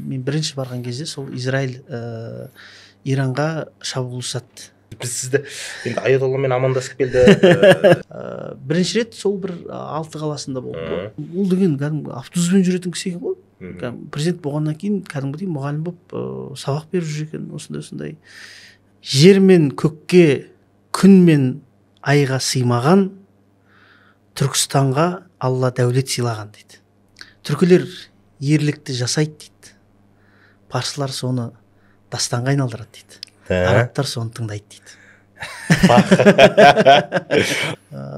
мен бірінші барған кезде сол Израиль Иранға шабуыл жасады. Біз сізді енді Аятолламен амандасып келді. Бірінші рет сол бір Алты қаласында болды. Ол деген кәдімгі автобуспен жүретін кісі екен ғой. Президент болғаннан кейін кәдімгідей мұғалім болып сабақ беріп жүр екен. Осындай. Жер мен көкке, күн мен айға сыймаған Түркістанға Алла дәулет сыйлаған дейді. Түркілер ерлікті жасайды дейді. Парсылар соны дастанға айналдырады дейді. Арабтар соны тыңдайды дейді.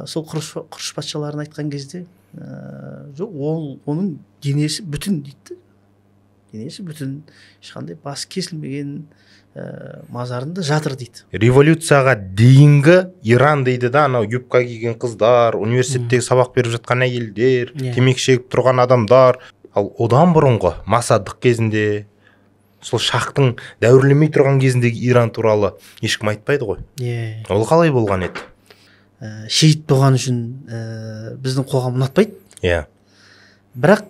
Сол құрыш патшаларын айтқан кезде жоқ, оның денесі бүтін дейді. Денесі бүтін, ешқандай басы кесілмеген, мазарында жатыр дейді. Революцияға дейінгі Иран дейді да, анау юбка киген қыздар, университеттегі сабақ беріп жатқан әйелдер, темекі шегіп тұрған адамдар. Ал одан бұрынғы масадық кезінде, сол шақтың дәуірлемей тұрған кезіндегі Иран туралы ешкім айтпайды ғой. Ол қалай болған еді? Шейіт болған үшін біздің қоғам ұнатпайды. Бірақ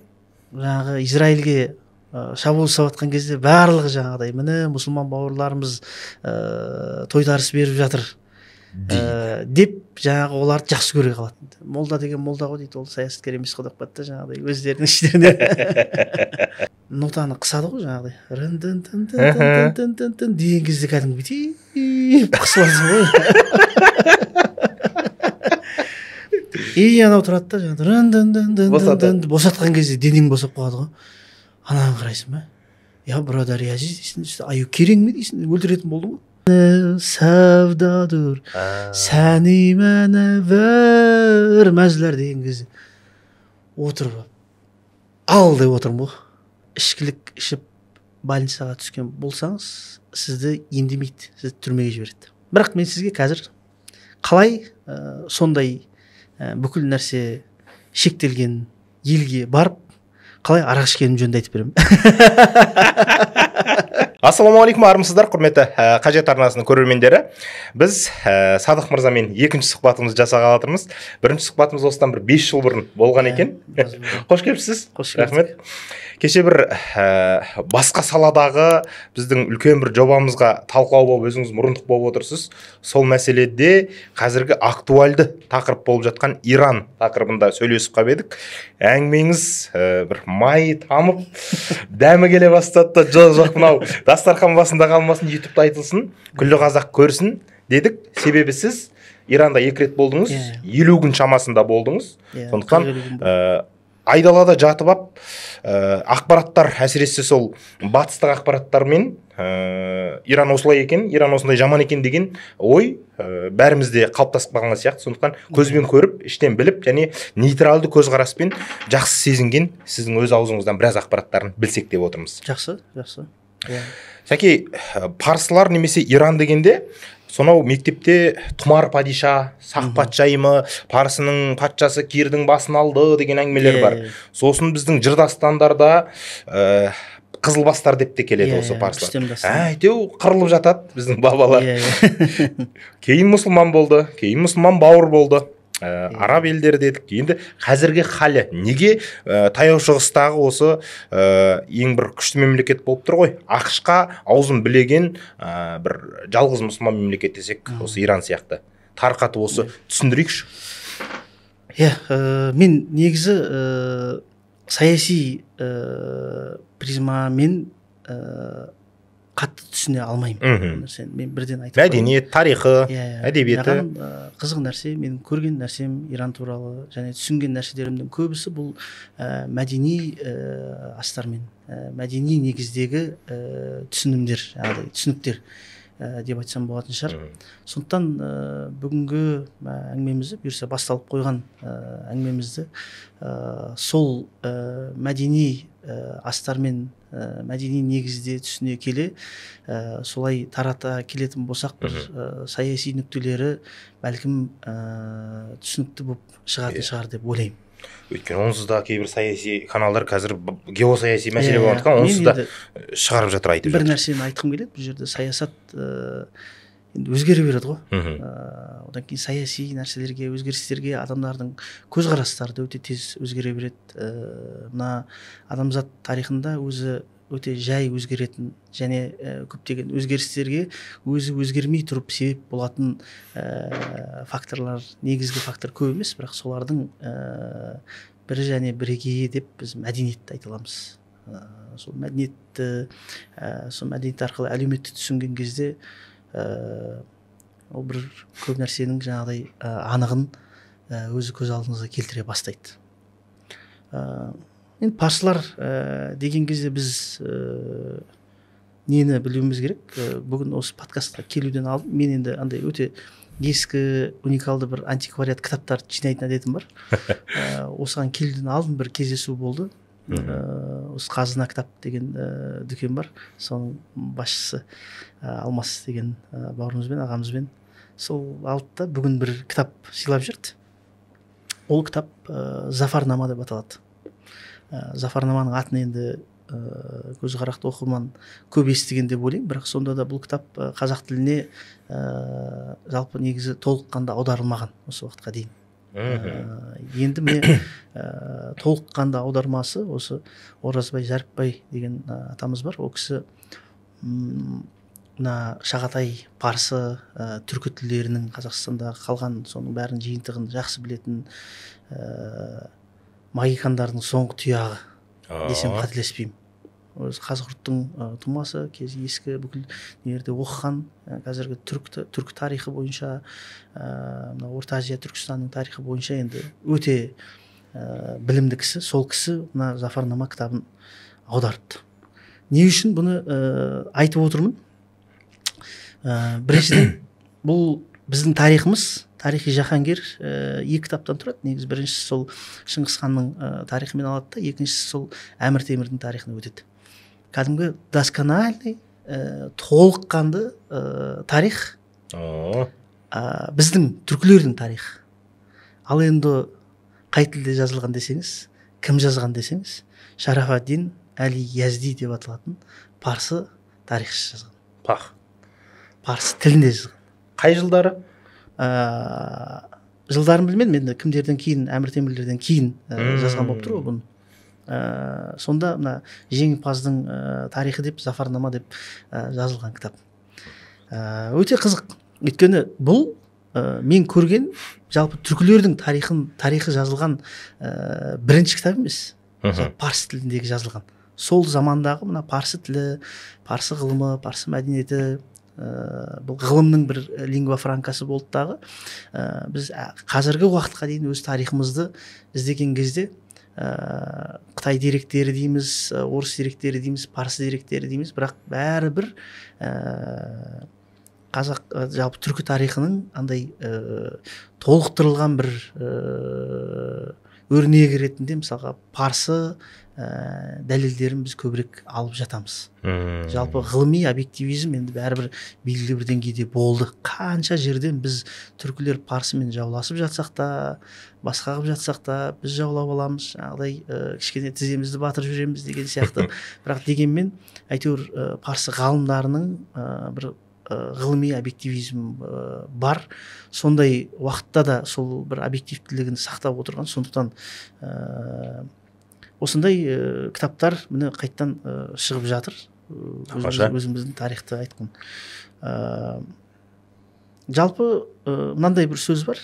жаңағы Израильге шабуыл жасап жатқан кезде барлығы жаңағыдай, міне мұсылман бауырларымыз тойтарыс беріп жатыр деп жаңағы оларды жақсы көре қалатын. Молда деген молда ғой дейді, ол саясаткер емес қой деп қойды, жаңағыдай өздерінің іштерінде нотаны қысады ғой, жаңағыдай рын-дын-дын-дын-дын-дын-дын деген кезде кәдімгідей қысыласың ғой. Анау тұрады да жаңағыдай рын-дын-дын-дын-дын босатқан кезде денең босап қалады ғой. Анаған қарайсың ба? Брадар Язиз дейсің, аю керең ме дейсің, өлтіретін болды ғой. Сәвдадыр, сәни мәнәвір мәзілер деген кезде отырып, ал деп отырмын ғой. Ішкілік ішіп больницаға түскен болсаңыз, сізді емдемейді, сізді түрмеге жібереді. Бірақ мен сізге қазір қалай сондай бүкіл нәрсе шектелген елге барып, қалай арақ ішкенім жөнінде айтып беремін. Ассалаумағалейкум, армысыздар, құрметті Қажет арнасының көрермендері. Біз Садық мырзамен екінші сұхбатымызды жасағалы жатырмыз. Бірінші сұхбатымыз осыдан бір 5 жыл бұрын болған екен. Қош келіпсіз. Рахмет. Кеше бір басқа саладағы біздің үлкен бір жобамызға талқылау болып, өзіңіз мұрындық болып отырсыз. Сол мәселеде қазіргі актуальды тақырып болып жатқан Иран тақырыбында сөйлесіп қап едік. Әңгімеңіз бір май тамып, дәмі келе бастады, жоқ мынау дастархан басында қалмасын, ютубта айтылсын, күллі қазақ көрсін дедік. Себебі сіз Иранда 2 рет болдыңыз, 50 күн шамасында болдыңыз. Сондықтан айдалада жатып ап, ақпараттар, әсіресе сол батыстық ақпараттармен Иран осылай екен, Иран осындай жаман екен деген ой бәрімізде қалыптасып қалған сияқты. Сондықтан көзбен көріп, іштен біліп, және нейтралды көзқараспен жақсы сезінген сіздің өз аузыңыздан біраз ақпараттарын білсек деп отырмыз. Жақсы. Сәке, парсылар немесе Иран дегенде сонау мектепте Тұмар падиша, Сақ патшайымы, парсының патшасы Кирдің басын алды деген әңгімелер бар. Сосын біздің жырдастандарда қызылбастар деп те келеді осы парсылар. Әйтеу қырылып жатады біздің бабалар. Кейін мұсылман болды, кейін мұсылман бауыр болды. Араб елдері дедік. Енді қазіргі халі неге таяу шығыстағы осы ең бір күшті мемлекет болып тұр ғой? ақш-қа аузын білеген бір жалғыз мұсылман мемлекет десек, осы Иран сияқты. Тарқатып осы түсіндірейікші. Мен негізі саяси призмамен қатты түсіне алмаймын. Мен бірден айтып мәдениет, тарихы, әдебиеті. Қызық нәрсе, менің көрген нәрсем Иран туралы және түсінген нәрселерімнің көбісі бұл мәдени астармен, мәдени негіздегі түсінімдер, түсініктер деп айтсам болатын шығар. Сондықтан бүгінгі әңгімемізді, бұйырса басталып қойған әңгімемізді сол мәдени астармен, мәдени негізде түсіне келе, солай тарата келетін болсақ, бір саяси нүктелері бәлкім түсінікті болып шығатын шығар деп ойлаймын. Өйткені онсыз да кейбір саяси каналдар қазір геосаяси мәселе болғандықтан онсыз да шығарып жатыр, айтып жатыр. Бір нәрсені айтқым келеді, бұл жерде саясат өзгере береді ғой. Одан кейін саяси нәрселерге, өзгерістерге адамдардың көзқарастары да өте тез өзгере береді. Мына адамзат тарихында өзі өте жай өзгеретін және көптеген өзгерістерге өзі өзгермей тұрып себеп болатын факторлар, негізгі фактор көп емес, бірақ солардың бірі және бірегейі деп біз мәдениетті айта аламыз. Сол мәдениетті, сол мәдениет арқылы әлеуметті түсінген кезде ол бір көп нәрсенің жаңағыдай анығын өзі көз алдыңызға келтіре бастайды. Енді парсылар деген кезде біз нені білуіміз керек? Бүгін осы подкастқа келуден алдын мен енді андай өте ескі уникалды бір антиквариат кітаптарды жинайтын әдетім бар. Осыған келуден алдын бір кездесу болды. Осы Қазына кітап деген дүкен бар. Соның басшысы Алмас деген бауырымызбен, ағамызбен сол алды да бүгін бір кітап сыйлап жүрді. Ол кітап Зафарнама деп аталады. Зафарнаманың атын енді көзқарақты оқырман көп естіген деп ойлаймын, бірақ сонда да бұл кітап қазақ тіліне жалпы негізі толыққанды аударылмаған осы уақытқа дейін. Енді міне толыққанды аудармасы осы Оразбай Зәріпбай деген атамыз бар. Ол кісі мына Шағатай, парсы, түркі тілдерінің Қазақстанда қалған соның бәрін жиынтығын жақсы білетін магикандардың соңғы тұяғы десем қателеспеймін. Қазығұрттың тумасы, кез ескі бүкіл нелерде оқыған, қазіргі түркі тарихы бойынша, Орта Азия Түркістанның тарихы бойынша енді өте білімді кісі. Сол кісі мына Зафарнама кітабын аударыпты. Не үшін бұны айтып отырмын? Біріншіден, бұл біздің тарихымыз, тарихи жаһангер екі кітаптан тұрады. Негізі біріншісі сол Шыңғыс ханның тарихымен алады да, екіншісі сол Әмір Темірдің тарихына өтеді. Кәдімгі доскональный, толыққанды тарих, біздің түркілердің тарихы. Ал енді қай тілде жазылған десеңіз, кім жазған десеңіз, Шараф-ад-Дин Әл-Язди деп аталатын парсы тарихшы жазған. Парсы тілінде жазған. Қай жылдары? Жылдарын білмедім, енді кімдерден кейін, Әмір Темірлерден кейін жазған болып тұр бұны. Сонда мына жеңімпаздың тарихы деп, Зафарнама деп жазылған кітап. Өте қызық. Өйткені бұл мен көрген жалпы түркілердің тарихы жазылған бірінші кітап емес. Парсы тіліндегі жазылған. Сол замандағы мына парсы тілі, парсы ғылымы, парсы мәдениеті, бұл ғылымның бір лингва франкасы болды дағы. Біз қазіргі уақытқа дейін өз тарихымызды іздеген кезде Қытай деректері дейміз, орыс деректері дейміз, парсы деректері дейміз, бірақ бәрібір қазақ жалпы түркі тарихының андай толықтырылған бір өрнегі ретінде мысалға парсы дәлелдерін біз көбірек алып жатамыз. Жалпы ғылыми объективизм енді бәрібір белгілі бір деңгейде болды. Қанша жерден біз түркілер парсымен жауласып жатсақ та, басқа қылып жатсақ та, біз жаулап аламыз, жаңағыдай кішкене тіземізді батырып жүреміз деген сияқты. Бірақ дегенмен әйтеуір парсы ғалымдарының бір ғылыми объективизм бар. Сондай уақытта да сол бір объективтілігін сақтап отырған. Сондықтан осындай кітаптар міне қайттан шығып жатыр. Өзіміздің тарихты айтқан. Жалпы мынандай бір сөз бар.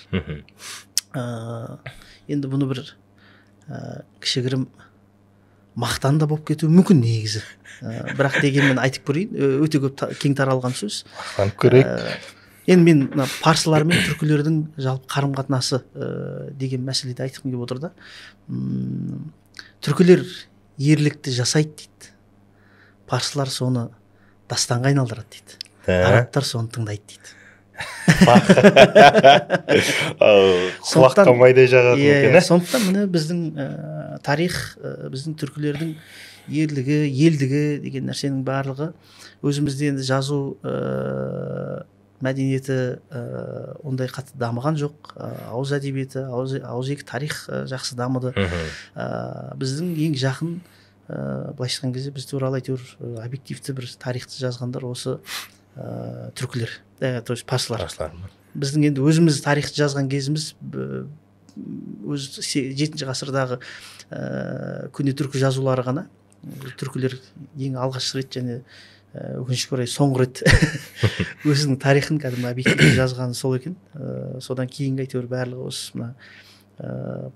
Енді бұны бір кішігірім мақтан да болып кетуі мүмкін негізі. Бірақ дегенмен айтып көрейін, өте көп кең таралған сөз. Мақтанып көрейік. Енді мен парсылар мен түркілердің жалпы қарым-қатынасы деген мәселеде айтқым келіп отыр да. Түркілер ерлікті жасайды дейді. Парсылар соны дастанға айналдырады дейді. Арабтар соны тыңдайды дейді. Құлаққа майдай жағатын екен. Сондықтан міне біздің тарих, біздің түркілердің ерлігі, елдігі деген нәрсенің барлығы өзімізде енді жазу мәдениеті ондай қатты дамыған жоқ. Ауыз әдебиеті, ауызекі тарих жақсы дамыды. Біздің ең жақын былайша айтқан кезде біз туралы әйтеуір объективті бір тарихты жазғандар осы түркілер, то есть парсылар. Біздің енді өзіміз тарихты жазған кезіміз өз 7 ғасырдағы көне түркі жазулары ғана түркілер ең алғашқы рет және өкінішке орай соңғы рет өзінің тарихын кәдімгі объективті жазғаны сол екен. Содан кейінгі әйтеуір барлығы осы мына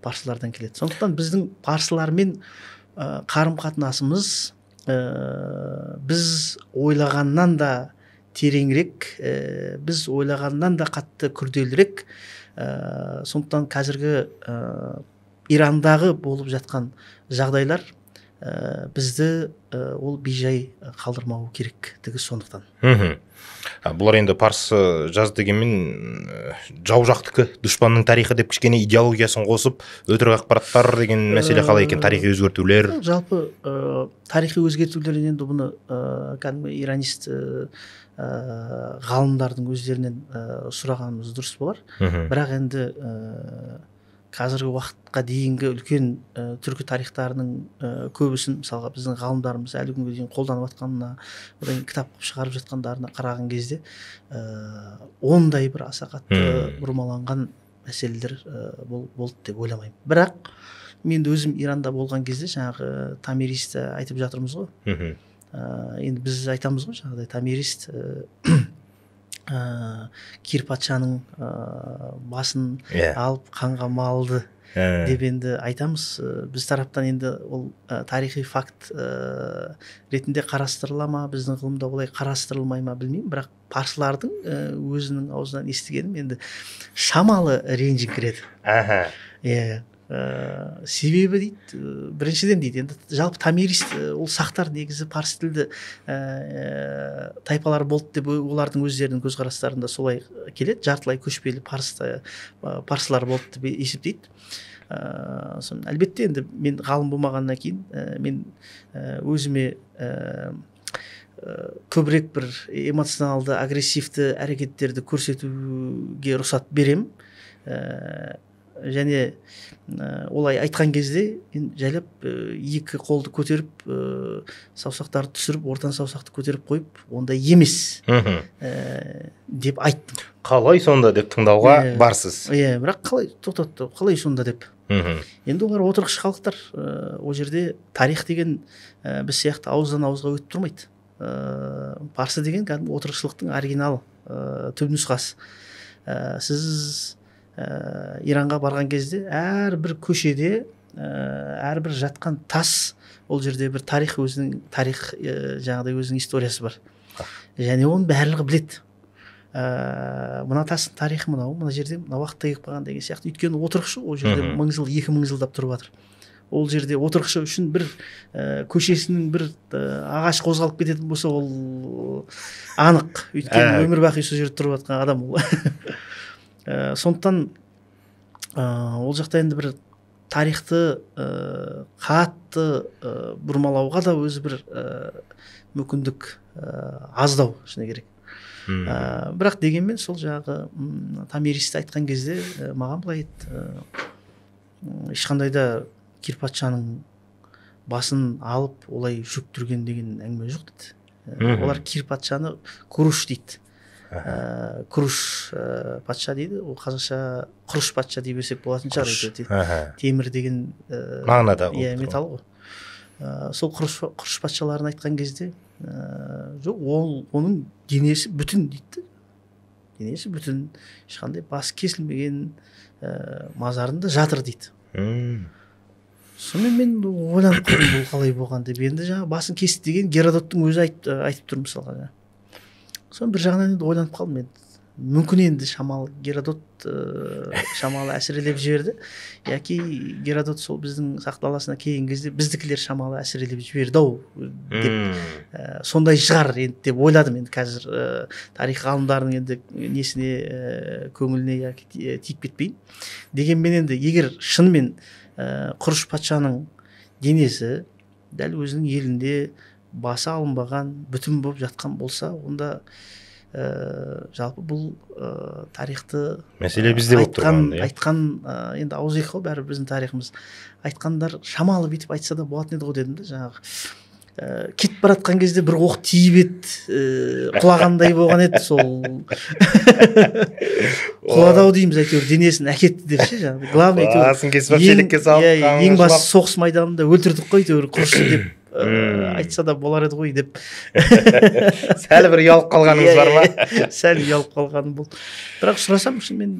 парсылардан келеді. Сондықтан біздің парсылармен қарым-қатынасымыз біз ойлағаннан да тереңірек, біз ойлағаннан да қатты күрделірек. Сондықтан қазіргі Ирандағы болып жатқан жағдайлар бізді ол бейжай қалдырмауы керектігі сондықтан. Бұлар енді парсы жаз дегенмен жау жақтікі, дұшпанның тарихы деп кішкене идеологиясын қосып, өтірік ақпараттар деген мәселе қалай екен, тарихи өзгертулер? Жалпы тарихи өзгертулер енді бұны кәдімгі иранист ғалымдардың өздерінен сұрағанымыз дұрыс болар. Бірақ енді қазіргі уақытқа дейінгі үлкен түркі тарихтарының көбісін, мысалға біздің ғалымдарымыз әлі күнге дейін қолданып жатқанына, одан кітап шығарып жатқандарына қараған кезде ондай бір аса қатты бұрмаланған мәселелер болды деп ойламаймын. Бірақ мен өзім Иранда болған кезде жаңағы Тамеристі айтып жатырмыз ғой. Енді біз айтамыз ғой жаңағыдай Тамерист Кир патшаның басын алып қанға малды деп енді айтамыз. Біз тараптан енді ол тарихи факт ретінде қарастырыла ма, біздің ғылымда олай қарастырылмай ма білмеймін, бірақ парсылардың өзінің аузынан естігенім енді шамалы ренжің кіреді. Себебі дейді, біріншіден дейді, енді жалпы Тамерист ол сақтар негізі парсы тілді тайпалар болды деп олардың өздерінің көзқарастарында солай келеді, жартылай көшпелі парсылар болды деп есептейді. Әлбетте енді мен ғалым болмағаннан кейін мен өзіме көбірек бір эмоционалды, агрессивті әрекеттерді көрсетуге рұқсат берем. Және олай айтқан кезде жайлап екі қолды көтеріп, саусақтарды түсіріп, ортан саусақты көтеріп қойып, ондай емес деп айттым. Қалай сонда деп тыңдауға барсыз? Бірақ қалай тоқтатты, қалай сонда деп. Енді олар отырықшы халықтар, ол жерде тарих деген біз сияқты ауыздан ауызға өтіп тұрмайды. Парсы деген кәдімгі отырықшылықтың оригиналы, түпнұсқасы. Сіз Иранға барған кезде әрбір көшеде, әрбір жатқан тас, ол жерде бір тарих, өзінің тарих жаңағыдай өзінің историясы бар. Және оның барлығы біледі. Мына тастың тарихы мынау, мына жерде мына уақытта егіп қалған деген сияқты. Өйткені отырықшы ол жерде 1000 жыл, 2000 жылдап тұрып жатыр. Ол жерде отырықшы үшін бір көшесінің бір ағаш қозғалып кететін болса, ол анық. Өйткені өмір бақи сол жерде тұрып жатқан адам ол. Сондықтан ол жақта енді бір тарихты қатты бұрмалауға да өзі бір мүмкіндік аздау шыны керек. Бірақ дегенмен сол жағы Тамеристі айтқан кезде маған былай еді, ешқандай да Кир патшаның басын алып олай жүктірген деген әңгіме жоқ дейді. Олар Кир патшаны Куруш дейді. Күріш патша дейді, ол қазақша құрыш патша дей берсек болатын шығар. Темір деген мағынада металл ғой. Сол құрыш патшаларын айтқан кезде жоқ, оның денесі бүтін дейді. Денесі бүтін, ешқандай басы кесілмеген, мазарында жатыр дейді. Сонымен мен ойланып қалдым, бұл қалай болған деп. Енді жаңа басын кесті деген Геродоттың өзі айтып тұр мысалға. Сон бір жағынан енді ойланып қалдым мен. Мүмкін енді шамалы Геродот шамалы әсірелеп жіберді. Яки Геродот сол біздің сақталасына келген кезде біздікілер шамалы әсірелеп жіберді-ау деп сондай шығар енді деп ойладым. Енді қазір тарих ғалымдарының енді несіне көңіліне тиіп кетпейін. Дегенмен енді егер шынымен Құрыш патшаның денесі дәл өзінің елінде басы алынбаған, бүтін болып жатқан болса, онда жалпы бұл тарихты мәселе бізде болып тұрған, айтқан енді ауыз екі қой бәрі біздің тарихымыз. Айтқандар шамалы бүйтіп айтса да болатын еді ғой дедім де, жаңағы кетіп баратқан кезде бір оқ тиіп еді, құлағандай болған еді, сол құладау дейміз әйтеуір, денесін әкетті деп ше, жаңағы главный әйтеуір ең басы соғыс майданында өлтірдік қой әйтеуір Құрышты деп айтса да болар еді ғой деп сәл бір ұялып қалғаныңыз бар ма? Сәл ұялып қалғаным болды. Бірақ сұрасам шынымен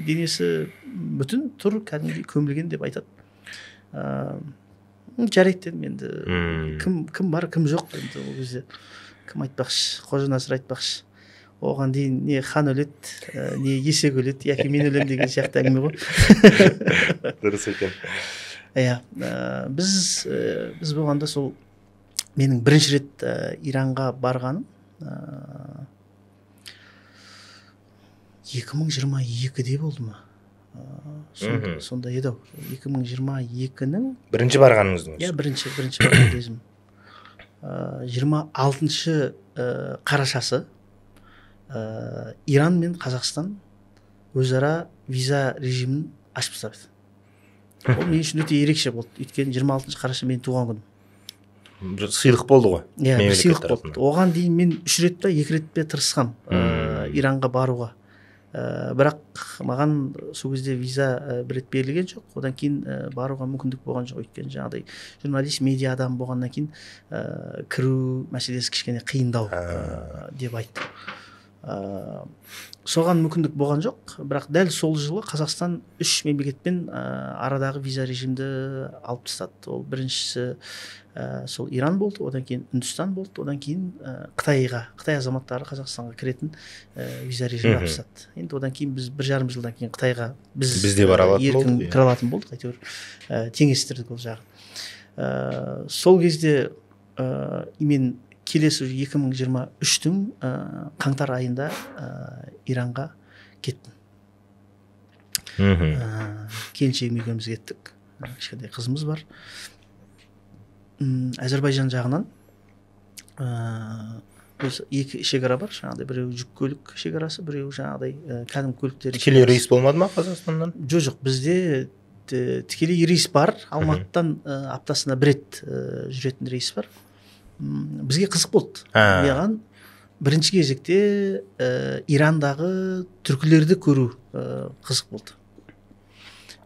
денесі бүтін тұр, кәдімгідей көмілген деп айтады. Жарайды дедім енді. Кім бар, кім жоқ енді ол кезде. Кім айтпақшы, Қожанасыр айтпақшы. Оған дейін не хан өледі, не есек өледі, яки мен өлем деген сияқты әңгіме ғой. Дұрыс екен. Иә, біз болғанда сол менің бірінші рет Иранға барғаным 2022-де болды ма? Сонда еді ау. 2022-нің бірінші барғаныңыздың? Иә, бірінші барған кезім. 26-шы қарашасы Иран мен Қазақстан өзара виза режимін ашып тастады. Ол мен үшін өте ерекше болды. Өйткені 26 қараша менің туған күнім. Сыйлық болды ғой. Иә, сыйлық болды. Оған дейін мен 3 рет пе 2 рет пе тырысқам Иранға баруға. Бірақ маған сол кезде виза бір рет берілген жоқ. Одан кейін баруға мүмкіндік болған жоқ. Өйткені жаңағыдай журналист, медиа адам болғаннан кейін кіру мәселесі кішкене қиындау деп айтты. Соған мүмкіндік болған жоқ, бірақ дәл сол жылы Қазақстан 3 мемлекетпен арадағы виза режимді алып тастады. Ол біріншісі сол Иран болды, одан кейін Үндістан болды, одан кейін Қытай азаматтары Қазақстанға кіретін виза режимді алып тастады. Енді одан кейін біз 1,5 жылдан кейін Қытайға бізде бар еркін кіре алатын болдық, әйтеуір теңестірдік ол жағын. Сол кезде мен келесі 2023-тің қаңтар айында Иранға кеттім. Келіншегім екеуміз кеттік. Кішкентай қызымыз бар. Әзербайжан жағынан екі шекара бар. Жаңағыдай біреу жүк көлік шекарасы, біреу жаңағыдай кәдімгі көліктер. Тікелей рейс болмады ма Қазақстаннан? Жоқ, бізде тікелей рейс бар. Алматыдан аптасына 1 рет жүретін рейс бар. Бізге қызық болды. Маған бірінші кезекте Ирандағы түркілерді көру қызық болды.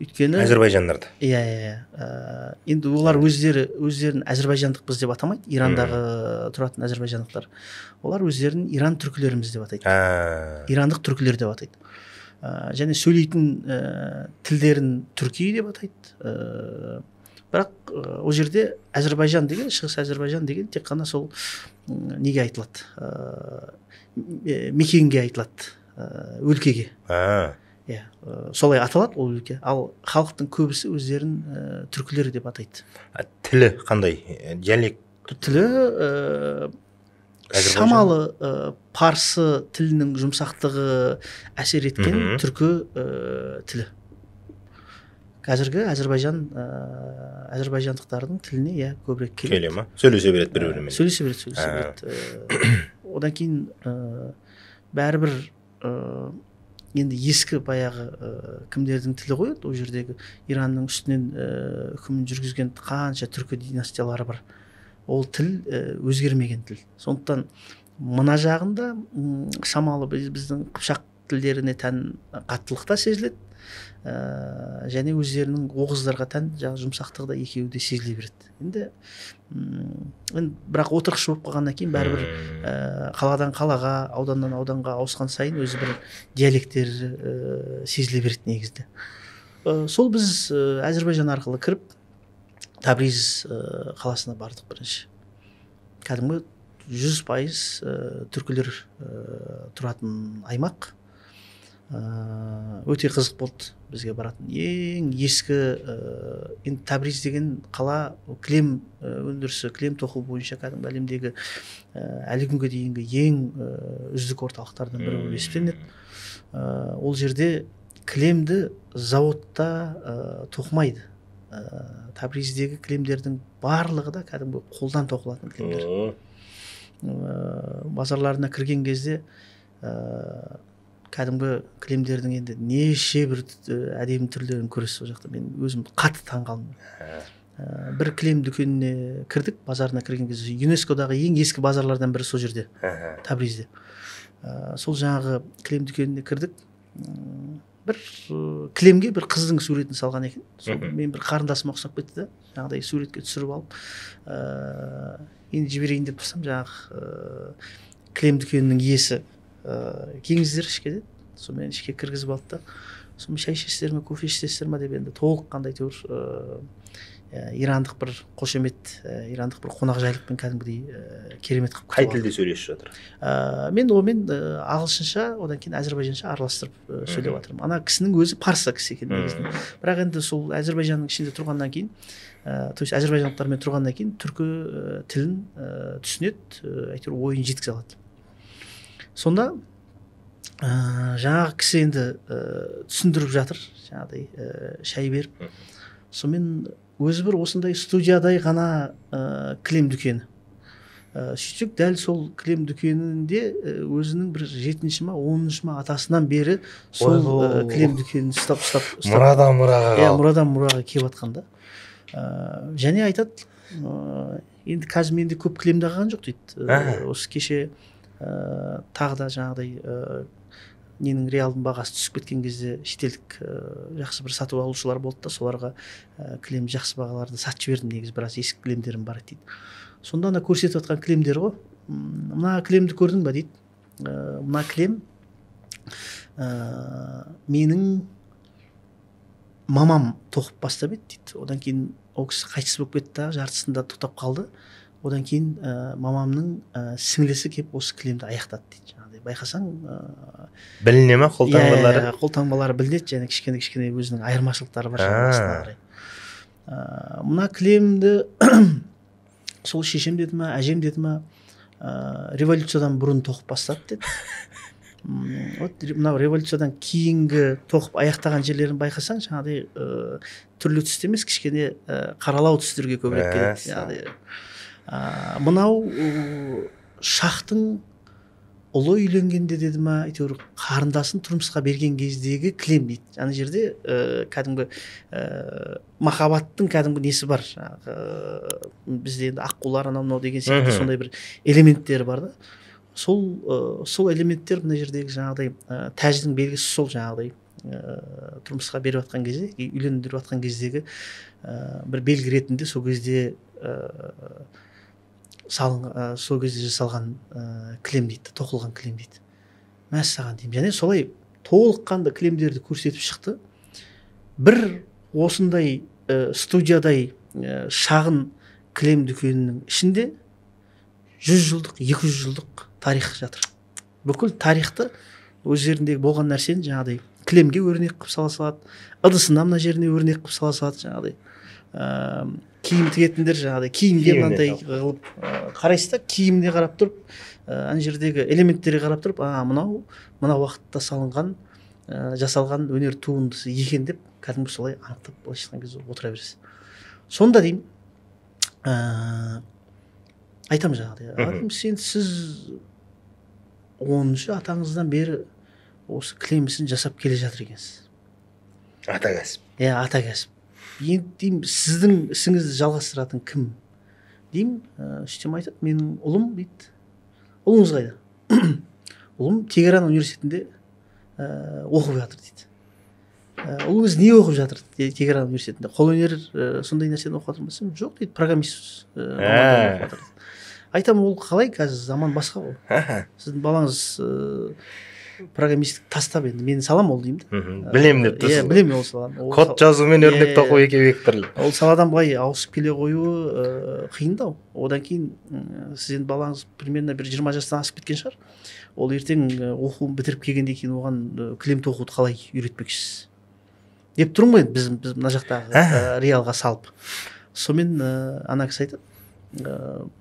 Өйткені Әзербайжандарды. Иә. Енді олар өздерін әзербайжандықпыз деп атамайды. Ирандағы тұратын әзербайжандықтар. Олар өздерін Иран түркілеріміз деп атайды. Ирандық түркілер деп атайды. Және сөйлейтін тілдерін түрки деп атайды. Бірақ ол жерде Әзербайжан деген, шығыс Әзербайжан деген тек қана сол неге айтылады, мекенге айтылады, өлкеге. Солай аталады ол өлке. Ал халықтың көбісі өздерін түркілер деп атайды. Тілі қандай? Диалект? Тілі шамалы парсы тілінің жұмсақтығы әсер еткен түркі тілі. Қазіргі әзербайжандықтардың тіліне көбірек келе ма? Сөйлесе береді бір-бірімен. Сөйлесе береді. Одан кейін бәрібір енді ескі баяғы кімдердің тілі қояды. Ол жердегі Иранның үстінен үкімін жүргізген қанша түркі династиялары бар. Ол тіл өзгермеген тіл. Сондықтан мына жағында шамалы біздің қыпшақ тілдеріне тән қаттылық та сезіледі. Және өздерінің оғыздарға тән жұмсақтығы да екеуі де сезіле береді. Енді бірақ отырықшы болып қалғаннан кейін бәрібір қаладан қалаға, ауданнан ауданға ауысқан сайын өзі бір диалекттер сезіле береді негізде. Сол біз Әзербайжан арқылы кіріп Табриз қаласына бардық бірінші. Кәдімгі 100% түркілер тұратын аймақ. Өте қызық болды бізге баратын. Ең ескі енді Табриз деген қала кілем өндірісі, кілем тоқу бойынша кәдімгі әлемдегі әлі күнге дейінгі ең үздік орталықтардан бірі болып есептелінеді. Ол жерде кілемді заводта тоқымайды. Табриздегі кілемдердің барлығы да кәдімгі қолдан тоқылатын кілемдер. Базарларына кірген кезде кәдімгі кілемдердің енді неше бір әдемі түрлерін көресіз. Ол жақта мен өзім қатты таңғалдым. Бір кілем дүкеніне кірдік, базарына кірген кезде ЮНЕСКО-дағы ең ескі базарлардан бірі сол жерде, Табризде. Сол жаңағы кілем дүкеніне кірдік. бір кілемге бір қыздың суретін салған екен. Сол мен бір қарындасыма ұқсап кетті да, жаңағыдай суретке түсіріп алып, енді жіберейін деп тұрсам, жаңағы кілем дүкенінің иесі келіңіздер ішке деді. Сонымен ішке кіргізіп алды да, сонымен шай ішесіздер ме, кофе ішесіздер ме деп, енді толыққандай ирандық бір қошемет, ирандық бір қонақжайлықпен кәдімгідей керемет қылып қай тілде сөйлесіп жатыр? Мен онымен ағылшынша, одан кейін әзірбайжанша араластырып сөйлеп жатырмын. Ана кісінің өзі парсы кісі екен негізінде. Бірақ енді сол Әзірбайжанның ішінде тұрғаннан кейін, то есть әзірбайжандықтармен тұрғаннан кейін түркі тілін түсінеді, әйтеуір ойын жеткізе алады. Сонда жаңағы кісі енді түсіндіріп жатыр, жаңағыдай шай беріп. Сонымен өзі бір осындай студиядай ғана кілем дүкені. Сөйтсек, дәл сол кілем дүкенінде өзінің бір 7-ші ма 10-шы ма атасынан бері сол кілем дүкенін ұстап мұрадан мұраға қалып. Мұрадан мұраға келіп жатқанда. Және айтады, енді қазір менде көп кілемді алған жоқ дейді. Осы кеше тағы да жаңағыдай ненің реалдың бағасы түсіп кеткен кезде шетелдік жақсы бір сатып алушылар болды да, соларға кілем жақсы бағаларды сатып жібердім, негізі біраз ескі кілемдерім бар дейді. Сонда ана көрсетіп жатқан кілемдер ғой, мына кілемді көрдің ба дейді. Мына кілем менің мамам тоқып бастап еді дейді. Одан кейін ол кісі қайтыс болып кетті, жартысында тоқтап қалды. Одан кейін мамамның сіңлісі келіп осы кілемді аяқтады дейді. Байқасаң, біліне ме қолтаңбалары? Қолтаңбалары білінеді, және кішкене өзінің айырмашылықтары бар. Мына кілемді сол шешем деді ма, әжем деді ма, революциядан бұрын тоқып бастады деді. Мынау революциядан кейінгі тоқып аяқтаған жерлерін байқасаң, жаңағыдай түрлі түсті емес, кішкене қаралау түстерге көбірек келеді. Мынау шахтың ұлы үйленгенде деді ма, әйтеуір қарындасын тұрмысқа берген кездегі кілем дейді. Ана жерде кәдімгі махаббаттың кәдімгі несі бар. Бізде енді аққулар анау деген сияқты сондай бір элементтері бар да. Сол элементтер мына жердегі жаңағыдай тәждің белгісі, сол жаңағыдай тұрмысқа беріп жатқан кезде, үйлендіріп жатқан кездегі бір белгі ретінде сол кезде сол кезде жасалған кілем дейді, тоқылған кілем дейді. Мәссаған деймін. Және солай толыққанды кілемдерді көрсетіп шықты. Бір осындай студиядай шағын кілем дүкенінің ішінде 100 жылдық, 200 жылдық тарих жатыр. Бүкіл тарихты өз жеріндегі болған нәрсені жаңағыдай кілемге өрнек қылып сала салады, ыдысына мына жеріне өрнек қылып сала салады, жаңағыдай киім тігетіндер жаңағыдай киімге мынандай қылып қарайсыз да, киіміне қарап тұрып, ана жердегі элементтерге қарап тұрып, мына уақытта салынған, жасалған өнер туындысы екен деп кәдімгі солай анықтап былайша айтқан кезде отыра бересіз. Сонда деймін, айтамын жаңағыдай, сіз 10-шы атаңыздан бері осы кілем ісін жасап келе жатыр екенсіз. Ата кәсіп. Ата кәсіп. Енді деймін, сіздің ісіңізді жалғастыратын кім? Деймін, сөйтсем айтады, менің ұлым дейді. Ұлыңыз қайда? Ұлым Тегеран университетінде оқып жатыр дейді. Ұлыңыз не оқып жатыр Тегеран университетінде? Қолөнер сондай нәрсені оқып жатыр ма? Жоқ дейді, программист оқып жатыр. Айтамын, ол қалай, қазір заман басқа ғой. Сіздің балаңыз программистік тастап, енді мен салам ол деймін. Білемін деп тұрсыз. Білемін ол саланы. Код жазу мен өрнек тоқу екеуі түрлі. Ол саладан былай ауысып келе қоюы қиындау. Одан кейін сіз енді балаңыз примерно бір 20 жастан асып кеткен шығар. Ол ертең оқуын бітіріп келгенде кейін оған кілем тоқуды қалай үйретпекшісіз деп тұрмын ғой, біз мына жақтағы реалға салып. Сонымен ана кісі айтады,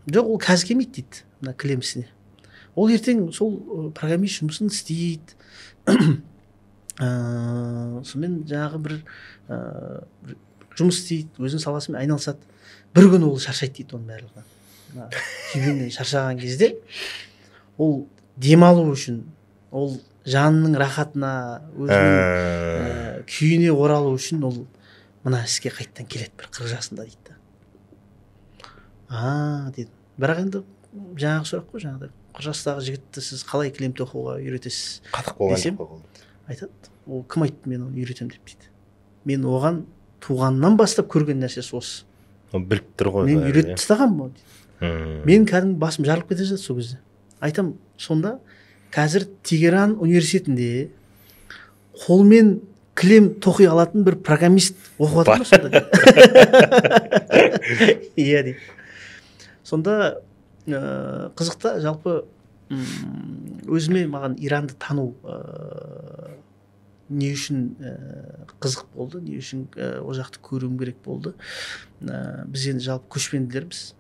жоқ, ол қазір келмейді дейді мына кілем ісіне. Ол ертең сол программист жұмысын істейді. Сонымен жаңағы бір жұмыс істейді, өзінің саласымен айналысады. Бір күні ол шаршайды дейді, оның барлығы. Күйбеңнен шаршаған кезде ол демалу үшін, ол жанының рахатына, өзінің күйіне оралу үшін ол мына іске қайттан келеді бір 40 жасында дейді. Деді. Бірақ енді жаңағы сұрақ қой, жаңағыдай 40 жастағы жігітті сіз қалай кілем тоқуға үйретесіз қатық болған десем, айтады, ол кім айтты мен оны үйретемін деп дейді. Мен оған туғаннан бастап көрген нәрсесі осы. Біліп тұр ғой. Мен үйретіп тастағанмын ғой дейді. Мен кәдімгі басым жарылып кете жатыр сол кезде. Айтам, сонда қазір Тегеран университетінде қолмен кілем тоқи алатын бір программист оқып жатыр ма сонда? Иә дейді. Сонда қызықта жалпы өзіме маған Иранды тану не үшін қызық болды, не үшін ол жақты көруім керек болды. Біз енді жалпы көшпенділерміз,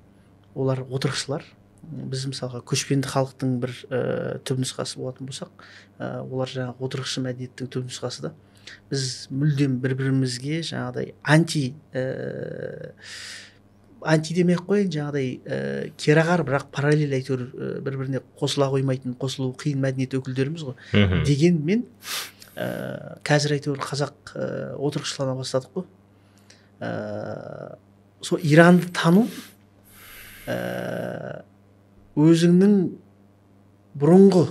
олар отырықшылар. Біз мысалға көшпенді халықтың бір түпнұсқасы болатын болсақ, олар жаңағы отырықшы мәдениеттің түпнұсқасы да. Біз мүлдем бір-бірімізге жаңағыдай анти демей-ақ қояйын, жаңағыдай керағар, бірақ параллель әйтеуір бір-біріне қосыла қоймайтын, қосылу қиын мәдениет өкілдеріміз ғой. Дегенмен қазір әйтеуір қазақ отырықшылана бастадық қой. Сол Иранды тану өзіңнің бұрынғы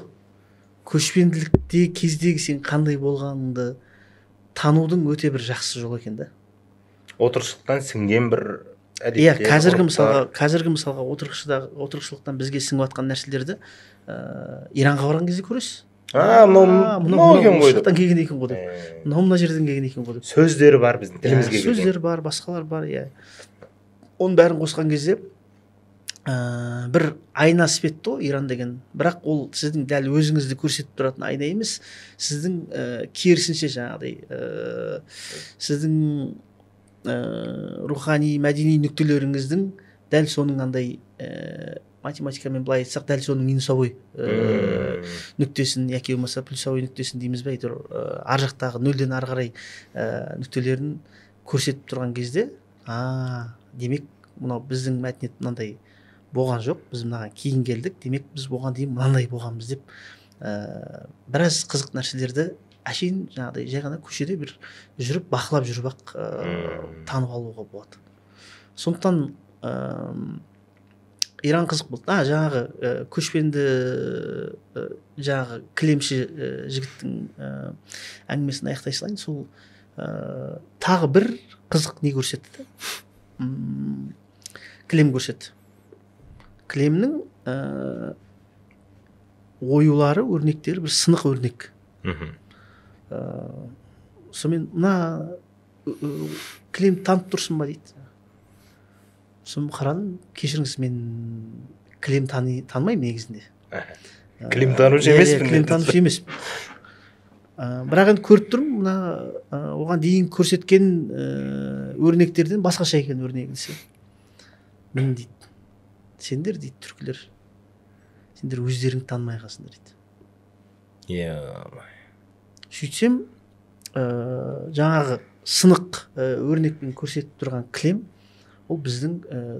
көшпенділікте кездегі сен қандай болғаныңды танудың өте бір жақсы жол екен да. Отырықшылықтан сіңген бір Иә, қазіргі мысалға отырықшылықтан бізге сіңіп жатқан нәрселерді Иранға барған кезде көресіз. Мынау жақтан келген екен ғой деп. Мына жерден келген екен ғой деп. Сөздері бар біздің тілімізге келген. Сөздері бар, басқалар бар, иә. Оның бәрін қосқан кезде бір айна іспетті ғой Иран деген. Бірақ ол сіздің дәл өзіңізді көрсетіп тұратын айна емес, сіздің керісінше жаңағыдай сіздің рухани, мәдени нүктелеріңіздің дәл соның андай математикамен былай айтсақ, дәл соның минусовой нүктесін, яки болмаса плюсовой нүктесін дейміз бе, әйтеуір ар жақтағы нөлден ары қарай нүктелерін көрсетіп тұрған кезде, демек мынау біздің мәдениет мынандай болған жоқ, біз мынаған кейін келдік, демек біз болған дейін мынандай болғанбыз деп біраз қызық нәрселерді әшейін жаңағыдай жай ғана көшеде бір жүріп бақылап жүріп ақ танып алуға болады. Сондықтан Иран қызық болды. Жаңағы көшпенді жаңағы кілемші жігіттің әңгімесін аяқтай салайын. Сол тағы бір қызық не көрсетті? Кілем көрсетті. Кілемнің оюлары, өрнектері бір сынық өрнек. Сонымен мына кілем танып тұрсын ба дейді. Соны қарадым, кешіріңіз, мен кілем танымаймын негізінде. Кілем танушы емеспін. Кілем танушы емеспін. Бірақ енді көріп тұрмын, мына оған дейін көрсеткен өрнектерден басқаша екен өрнегі десе. Мен дейді, сендер дейді түркілер, сендер өздеріңді танымай қалсыңдар дейді. Сөйтсем, жаңағы сынық өрнекпен көрсетіп тұрған кілем, ол біздің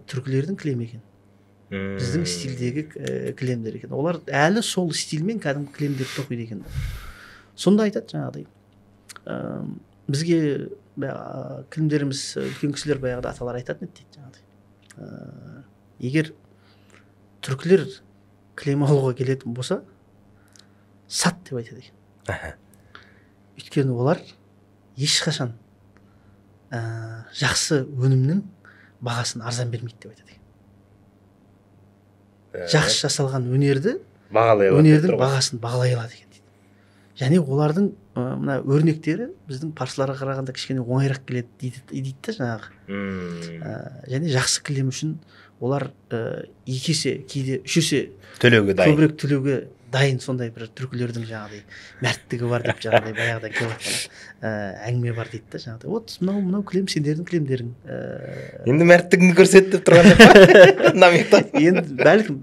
түркілердің кілемі екен. Біздің стильдегі кілемдер екен. Олар әлі сол стильмен кәдімгі кілемдер тоқиды екен. Сонда айтады жаңағыдай. Бізге кілемдеріміз, үлкен кісілер баяғыда аталар айтатын еді дейді жаңағыдай. Егер түркілер кілем алуға келетін болса, сат деп айтады екен. Өйткені олар ешқашан жақсы өнімнің бағасын арзан бермейді деп айтады. Жақсы жасалған өнердің бағасын бағалай алады екен дейді. Және олардың мына өрнектері біздің парсыларға қарағанда кішкене оңайырақ келеді дейді да жаңағы. Және жақсы кілем үшін олар 2 есе, кейде 3 есе көбірек төлеуге дайын. Сондай бір түркілердің жаңағыдай мәрттігі бар деп жаңағыдай баяғыдан келіп жатқан әңгіме бар дейді да жаңағыдай. Вот мынау кілем сендердің кілемдерің. Енді мәрттігіңді көрсет деп тұрған намектан. Енді бәлкім.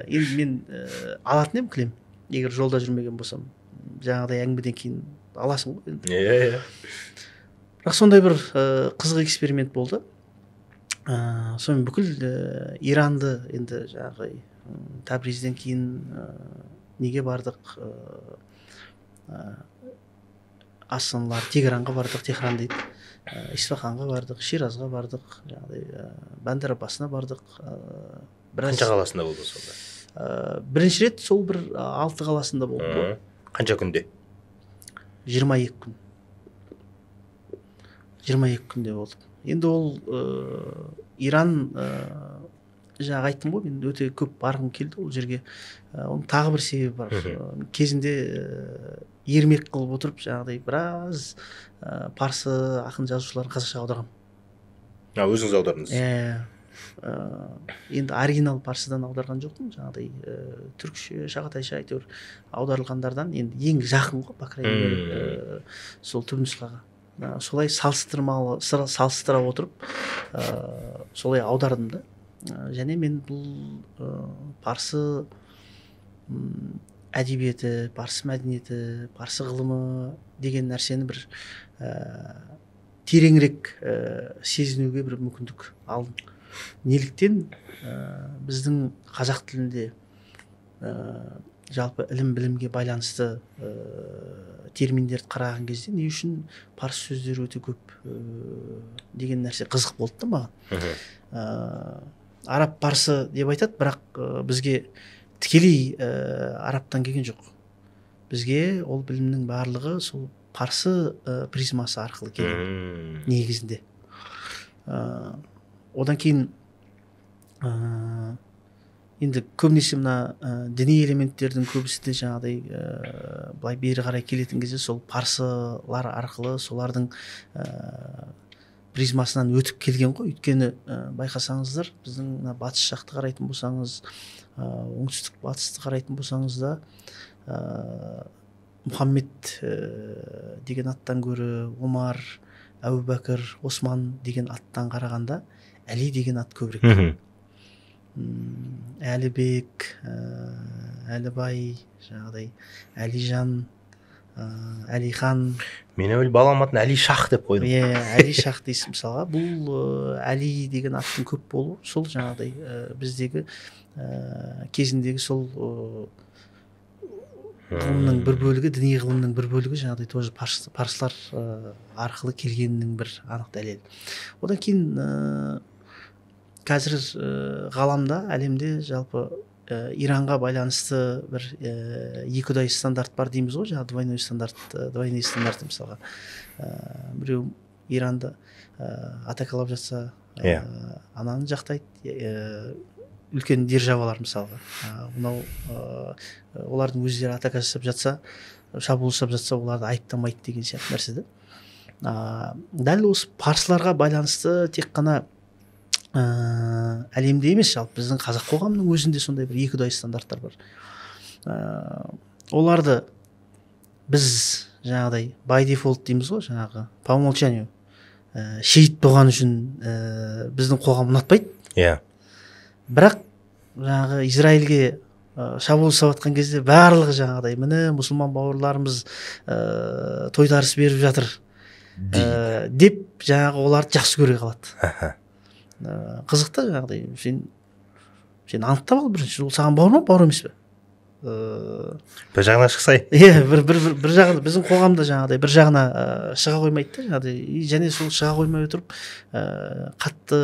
Енді мен алатын едім кілем, егер жолда жүрмеген болсам. Жаңағыдай әңгімеден кейін аласың ғой енді. Иә. Бірақ сондай бір қызық эксперимент болды. Сонымен бүкіл Иранды енді жаңағыдай Табризден кейін неге бардық? Астаналар, Тегеранға бардық, Техран дейді. Исфаханға бардық, Ширазға бардық, Бандер Аббасына бардық. Қанша қаласында болды сонда? Бірінші рет сол бір 6 қаласында болды. Қанша күнде? 22 күн. 22 күнде болды. Енді ол Иран, жаңа айттым ғой, мен өте көп барғым келді ол жерге. Оның тағы бір себебі бар. Кезінде ермек қылып отырып, жаңағыдай біраз парсы ақын жазушыларын қазақшаға аударғам. Өзіңіз аудардыңыз? Енді оригинал парсыдан аударған жоқпын, жаңағыдай түркше, шағатайша әйтеуір аударылғандардан енді ең жақын ғой, по крайней мере, сол түпнұсқаға. Солай салыстыра отырып, солай аудардым да. Және мен бұл парсы әдебиеті, парсы мәдениеті, парсы ғылымы деген нәрсені бір тереңірек сезінуге бір мүмкіндік алдым. Неліктен біздің қазақ тілінде жалпы ілім-білімге байланысты терминдерді қараған кезде не үшін парсы сөздері өте көп деген нәрсе қызық болды да маған. Араб парсы деп айтады, бірақ бізге тікелей арабтан келген жоқ. Бізге ол білімнің барлығы сол парсы призмасы арқылы келген негізінде. Одан кейін енді көбінесе мына діни элементтердің көбісі де жаңағыдай былай бері қарай келетін кезде сол парсылар арқылы солардың призмасынан өтіп келген ғой. Өйткені байқасаңыздар, біздің батыс жақты қарайтын болсаңыз, оңтүстік батысты қарайтын болсаңыз да, Мұхаммед деген аттан гөрі Омар, Әбу Бәкір, Осман деген аттан қарағанда Әли деген ат көбірек. Әлібек, Әлібай, жаңағыдай Әлижан, Әлихан. Мен өлі балам атын Әли Шах деп қойдым. Әли Шах дейсің мысалға. Бұл Әли деген аттың көп болу, сол жаңағыдай біздегі кезіндегі сол ғылымның бір бөлігі, діни ғылымның бір бөлігі жаңағыдай тоже парсылар арқылы келгенінің бір анық дәлелі. Одан кейін қазір ғаламда, әлемде жалпы Иранға байланысты бір екіұдай стандарт бар дейміз ғой, жаңағы двойной стандарт мысалға. Біреу Иранды атакалап жатса, ананы жақтайды, үлкен державалар мысалға. Олардың өздері атака жасап жатса, шабуыл жасап жатса, оларды айыптамайды деген сияқты нәрсе да. Дәл осы парсыларға байланысты тек қана әлемде емес, жалпы біздің қазақ қоғамының өзінде сондай бір екіұдай стандарттар бар. Оларды біз жаңағыдай by default дейміз ғой, жаңағы по умолчанию шейіт болған үшін біздің қоғам ұнатпайды. Бірақ жаңағы Израильге шабуыл жасап жатқан кезде барлығы жаңағыдай міне мұсылман бауырларымыз тойтарыс беріп жатыр деп жаңағы оларды жақсы көре қалады. Қызықты жаңағыдай, сен анықтап ал бірінші, ол саған бауыр ма, бауыр емес пе? Бір жағына шықсай. Бір жағына, біздің қоғамда жаңағыдай бір жағына шыға қоймайды да, жаңағыдай, және сол шыға қоймай отырып қатты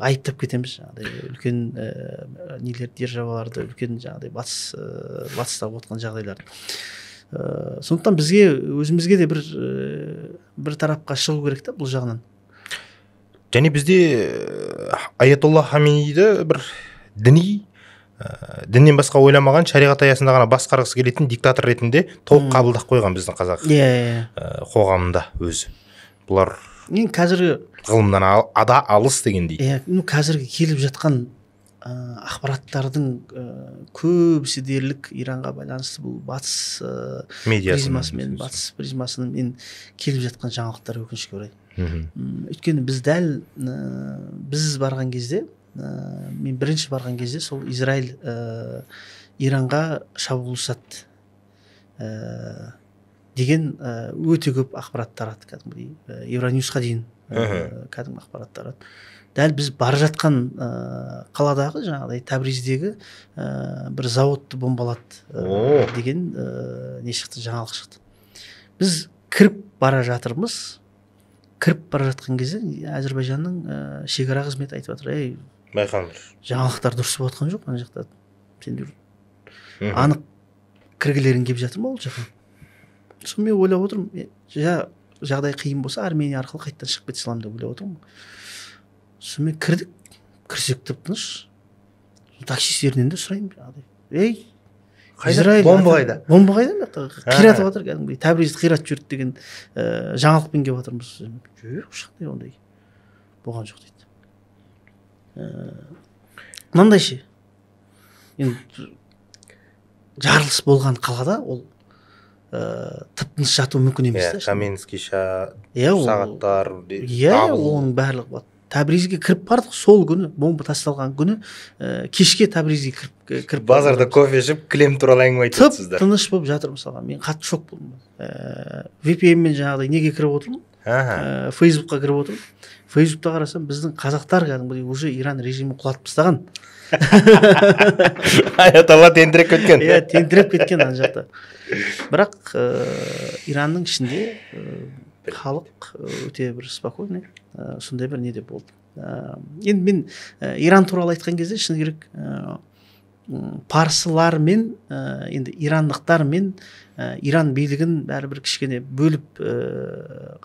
айыптап кетеміз, жаңағыдай үлкен нелер, державаларды, үлкен жаңағыдай батыста отқан жағдайларды. Сондықтан бізге, өзімізге де бір тарапқа шығу керек та бұл жағынан. Және бізде Аятолла Хаминейді бір діннен басқа ойламаған, шариғат аясында ғана басқарғысы келетін диктатор ретінде толық қабылдап қойған біздің қазақ қоғамында өзі. Бұлар қазіргі ғылымнан алыс дегендей. Қазіргі келіп жатқан ақпараттардың көбісі дерлік Иранға байланысты бұл батыс призмасымен, батыс призмасымен келіп жатқан жаңалықтар өкінішке орай. Өйткені біз дәл біз барған кезде, мен бірінші барған кезде сол Израиль Иранға шабуыл жасады деген өте көп ақпарат тарады, кәдімгідей Евроньюсқа дейін кәдімгі ақпарат тарады. Дәл біз бара жатқан қаладағы жаңағыдай Табриздегі бір заводты бомбалады деген не шықты, жаңалық шықты. Біз кіріп бара жатырмыз. Кіріп бара жатқан кезде Әзірбайжанның шекара қызметі айтып жатыр, байқаңдар, жаңалықтар дұрыс болып жатқан жоқ ана жақта, сендер анық кіргілерің келіп жатыр ма ол жаққа? Соны мен ойлап отырмын, жағдай қиын болса Армения арқылы қайтадан шығып кете саламын деп ойлап отырмын. Сонымен кірсек тып-тыныш. Таксист ерінен де сұраймын жаңағыдай. Ей, Израиль бомба қайда? Бомба қайда? Қиратып жатыр кәдімгідей. Табризді қиратып жүрді деген жаңалықпен келіп жатырмыз. Жоқ, ешқандай ондай болған жоқ дейді. Мынандай ше. Енді жарылыс болған қалада ол тып-тыныш жату мүмкін емес та. Каменский сағаттар. Оның барлығы болады. Табризге кіріп бардық сол күні, бомба тасталған күні, кешке Табризге кіріп базарда кофе ішіп, кілем туралы әңгіме айтып жатсыздар. Тыныш болып жатыр мысалға. Мен қатты шок болдым. VPN-мен жаңағыдай неге кіріп отырмын? Фейсбукқа кіріп отырмын. Фейсбукта қарасам, біздің қазақтар кәдімгідей уже Иран режимін құлатып тастаған. Аятолла тентіреп кеткен. Иә, тентіреп кеткен ана жақта. Бірақ Иранның ішінде халық өте бір спокойный, сондай бір неде болды. Енді мен Иран туралы айтқан кезде шыны керек парсылар мен енді ирандықтар мен Иран билігін бәрібір кішкене бөліп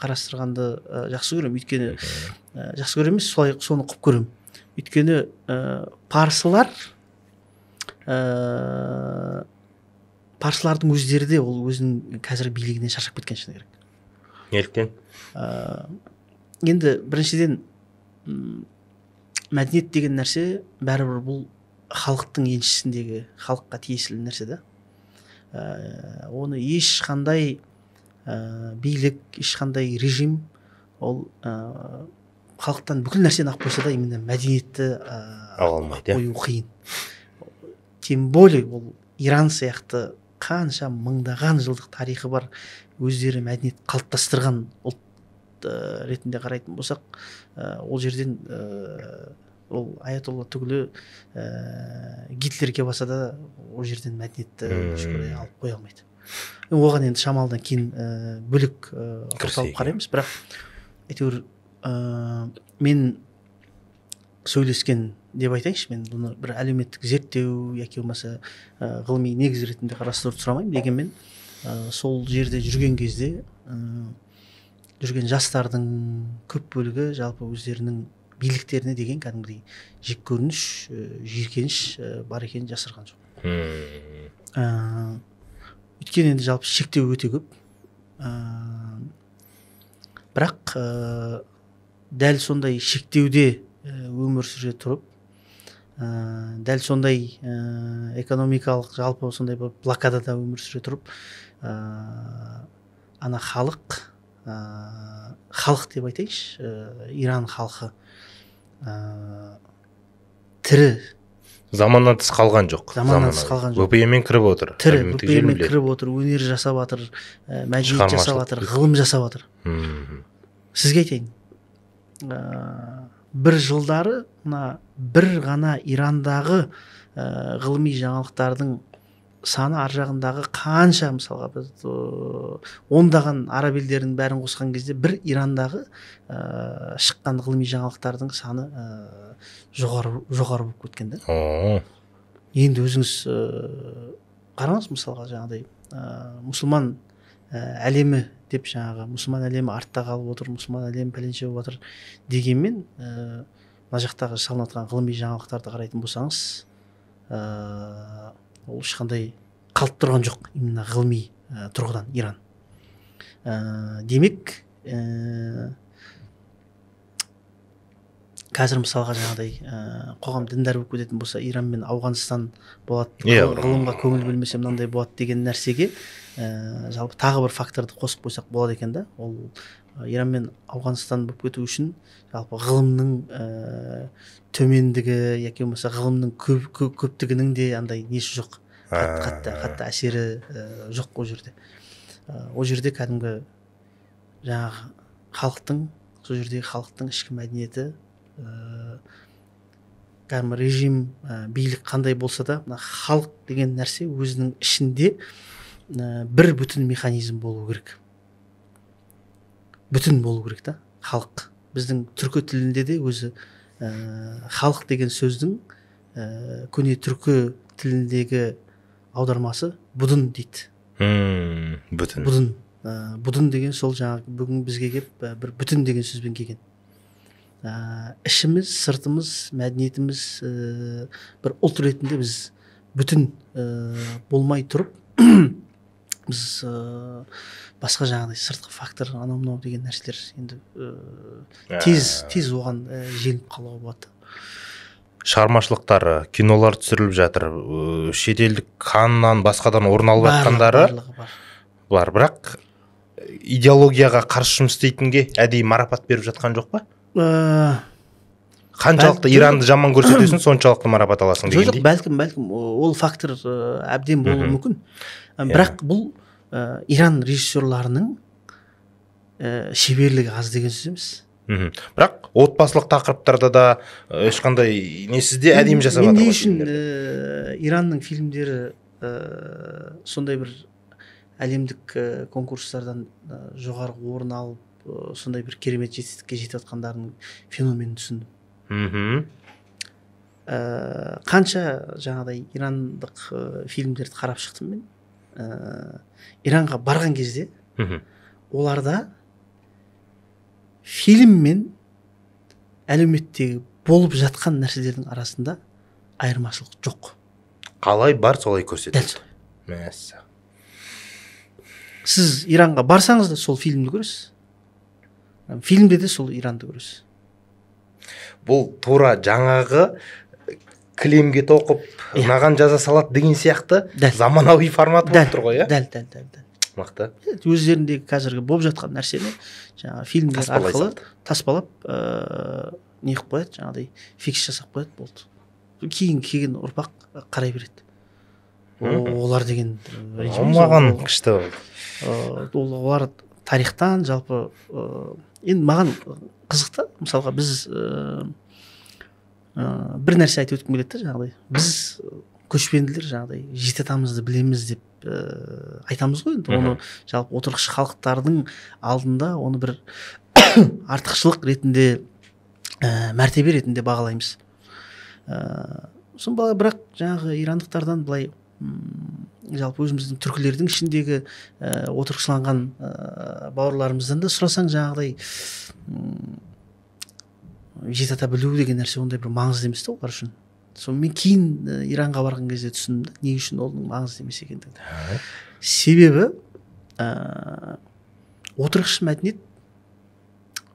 қарастырғанды жақсы көремін. Өйткені жақсы көремін емес, соны құп көремін. Өйткені парсылардың өздері де ол өзінің қазір билігінен шаршап кеткен шыны керек. Неліктен? Енді біріншіден мәдениет деген нәрсе бәрібір бұл халықтың еншісіндегі, халыққа тиесілі нәрсе да. Оны ешқандай билік, ешқандай режим ол халықтан бүкіл нәрсені алып қойса да именно мәдениетті қою қиын. Тем более ол Иран сияқты қанша мыңдаған жылдық тарихы бар өздері мәдениет қалыптастырған ұлт ретінде қарайтын болсақ, ол жерден ол аятолла түгілі Гитлерге баса да ол жерден мәдениетті алып қоя алмайды. Оған енді шамалдан кейін бөлік тоқталып қараймыз, бірақ әйтеуір мен сөйлескен деп айтайыншы, мен бұны бір әлеуметтік зерттеу яки болмаса ғылыми негіз ретінде қарастыруды сұрамаймын, дегенмен сол жерде жүрген кезде жүрген жастардың көп бөлігі жалпы өздерінің биліктеріне деген кәдімгідей жеккөрініш, жиіркеніш бар екенін жасырған жоқ. Өйткені енді жалпы шектеу өте көп. Бірақ дәл сондай шектеуде өмір сүре тұрып, дәл сондай экономикалық жалпы сондай блокадада өмір сүре тұрып, ана халық деп айтайыншы, Иран халқы тірі, заманнан тыс қалған жоқ. VPN-мен кіріп отыр. VPN-мен кіріп отыр, өнер жасап жатыр, мәдениет жасап жатыр, ғылым жасап жатыр. Сізге айтайын, бір жылдары бір ғана Ирандағы ғылыми жаңалықтардың саны ар жағындағы қанша, мысалға біз ондаған араб елдерінің бәрін қосқан кезде бір Ирандағы шыққан ғылыми жаңалықтардың саны жоғары болып кеткен да. Енді өзіңіз қараңыз, мысалға жаңағыдай мұсылман әлемі деп, жаңағы мұсылман әлемі артта қалып отыр, мұсылман әлемі пәленше болып отыр дегенмен мына жақтағы салынып жатқан ғылыми жаңалықтарды қарайтын болсаңыз, ол ешқандай қалып тұрған жоқ именно ғылыми тұрғыдан Иран. Демек, қазір мысалға жаңағыдай қоғам діндар болып кететін болса, Иран мен Ауғанстан болады, ғылымға көңіл бөлмесе мынандай болады деген нәрсеге жалпы тағы бір факторды қосып қойсақ болады екен да. Ол Иран мен Ауғанстан болып кету үшін жалпы ғылымның төмендігі яки болмаса ғылымның көптігінің де андай несі жоқ, қатты әсері жоқ ол жерде. Ол жерде кәдімгі жаңағы халықтың, сол жердегі халықтың ішкі мәдениеті, кәдімгі режим, билік қандай болса да, халық деген нәрсе өзінің ішінде бір бүтін механизм болу керек. Бүтін болу керек та, халық. Біздің түркі тілінде де өзі халық деген сөздің көне түркі тіліндегі аудармасы будын дейді. Будын. Будын деген сол жаңағы бүгін бізге келіп бір бүтін деген сөзбен келген. Ішіміз, сыртымыз, мәдениетіміз бір ұлт ретінде біз бүтін болмай тұрып, біз басқа жаңағыдай сыртқы фактор, анау мынау деген нәрселер енді тез оған желіп қалуға болады. Шығармашылықтары, кинолар түсіріліп жатыр, шетелдік Каннан басқадан орын алып жатқандары бар, бірақ идеологияға қарсы жұмыс істейтінге әдейі марапат беріп жатқан жоқ па? Қаншалықты Иранды жаман көрсетесің, соншалықты марапат аласың дегендей. Жоқ, бәлкім ол фактор әбден болуы мүмкін. Бірақ бұл Иран режиссерларының шеберлігі аз деген сөз емес. Бірақ отбасылық тақырыптарда да ешқандай несізде әдемі жасап жатыр. Мен не үшін Иранның фильмдері сондай бір әлемдік конкурстардан жоғары орын алып, сондай бір керемет жетістікке жетіп жатқандарының феноменін түсіндім. Қанша жаңағыдай ирандық фильмдерді қарап шықтым мен. Иранға барған кезде оларда фильм мен әлеуметтегі болып жатқан нәрселердің арасында айырмашылық жоқ. Қалай бар, солай көрсетеді. Мәссаған. Сіз Иранға барсаңыз да сол фильмді көресіз. Фильмде де сол Иранды көресіз. Бұл тура жаңағы кілемге тоқып, мынаған жаза салады деген сияқты заманауи формат болып тұр ғой, Дәл. Мықты. Өздеріндегі қазіргі болып жатқан нәрсені жаңағы фильмдер арқылы таспалап не қылып қояды, жаңағыдай фикс жасап қояды, болды. Кейін келген ұрпақ қарай береді. Олар деген маған күшті. Олар тарихтан жалпы енді маған қызықты. Мысалға біз бір нәрсе айтып өткім келеді, жаңағыдай біз көшпенділер жаңағыдай жеті атамызды білеміз деп айтамыз ғой. Оны жалпы отырықшы халықтардың алдында оны бір артықшылық ретінде, мәртебе ретінде бағалаймыз. Бірақ жаңағы ирандықтардан былай жалпы өзіміздің түркілердің ішіндегі отырықшыланған бауырларымыздан да сұрасаң, жаңағыдай жеті ата білу деген нәрсе ондай бір маңызды емес та олар үшін. Мен кейін Иранға барған кезде түсіндім, не үшін оның маңызды емес екендігін. Себебі отырықшы мәдениет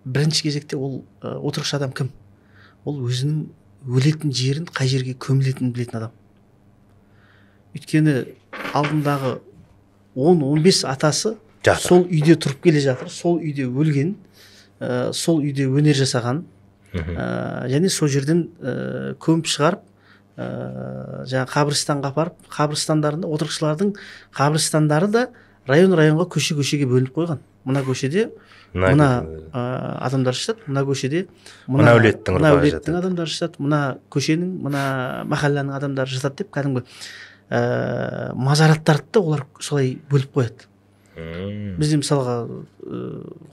бірінші кезекте ол отырықшы адам кім? Ол өзінің өлетін жерін, қай жерге көмілетінін білетін адам. Өйткені алдындағы 10-15 атасы сол үйде тұрып келе жатыр, сол үйде өлген, сол үйде өнер жасаған, және сол жерден көміп шығарып, жаңа қабірстанға апарып, қабірстандарында отырықшылардың қабірстандары да район-районға, көше-көшеге бөлініп қойған. Мына көшеде мына адамдар жатады, мына көшеде мына әулеттің адамдары жатады, мына көшенің, мына махалланың адамдары жатады деп кәдімгі мазараттарды да олар солай бөліп қояды. Бізде мысалға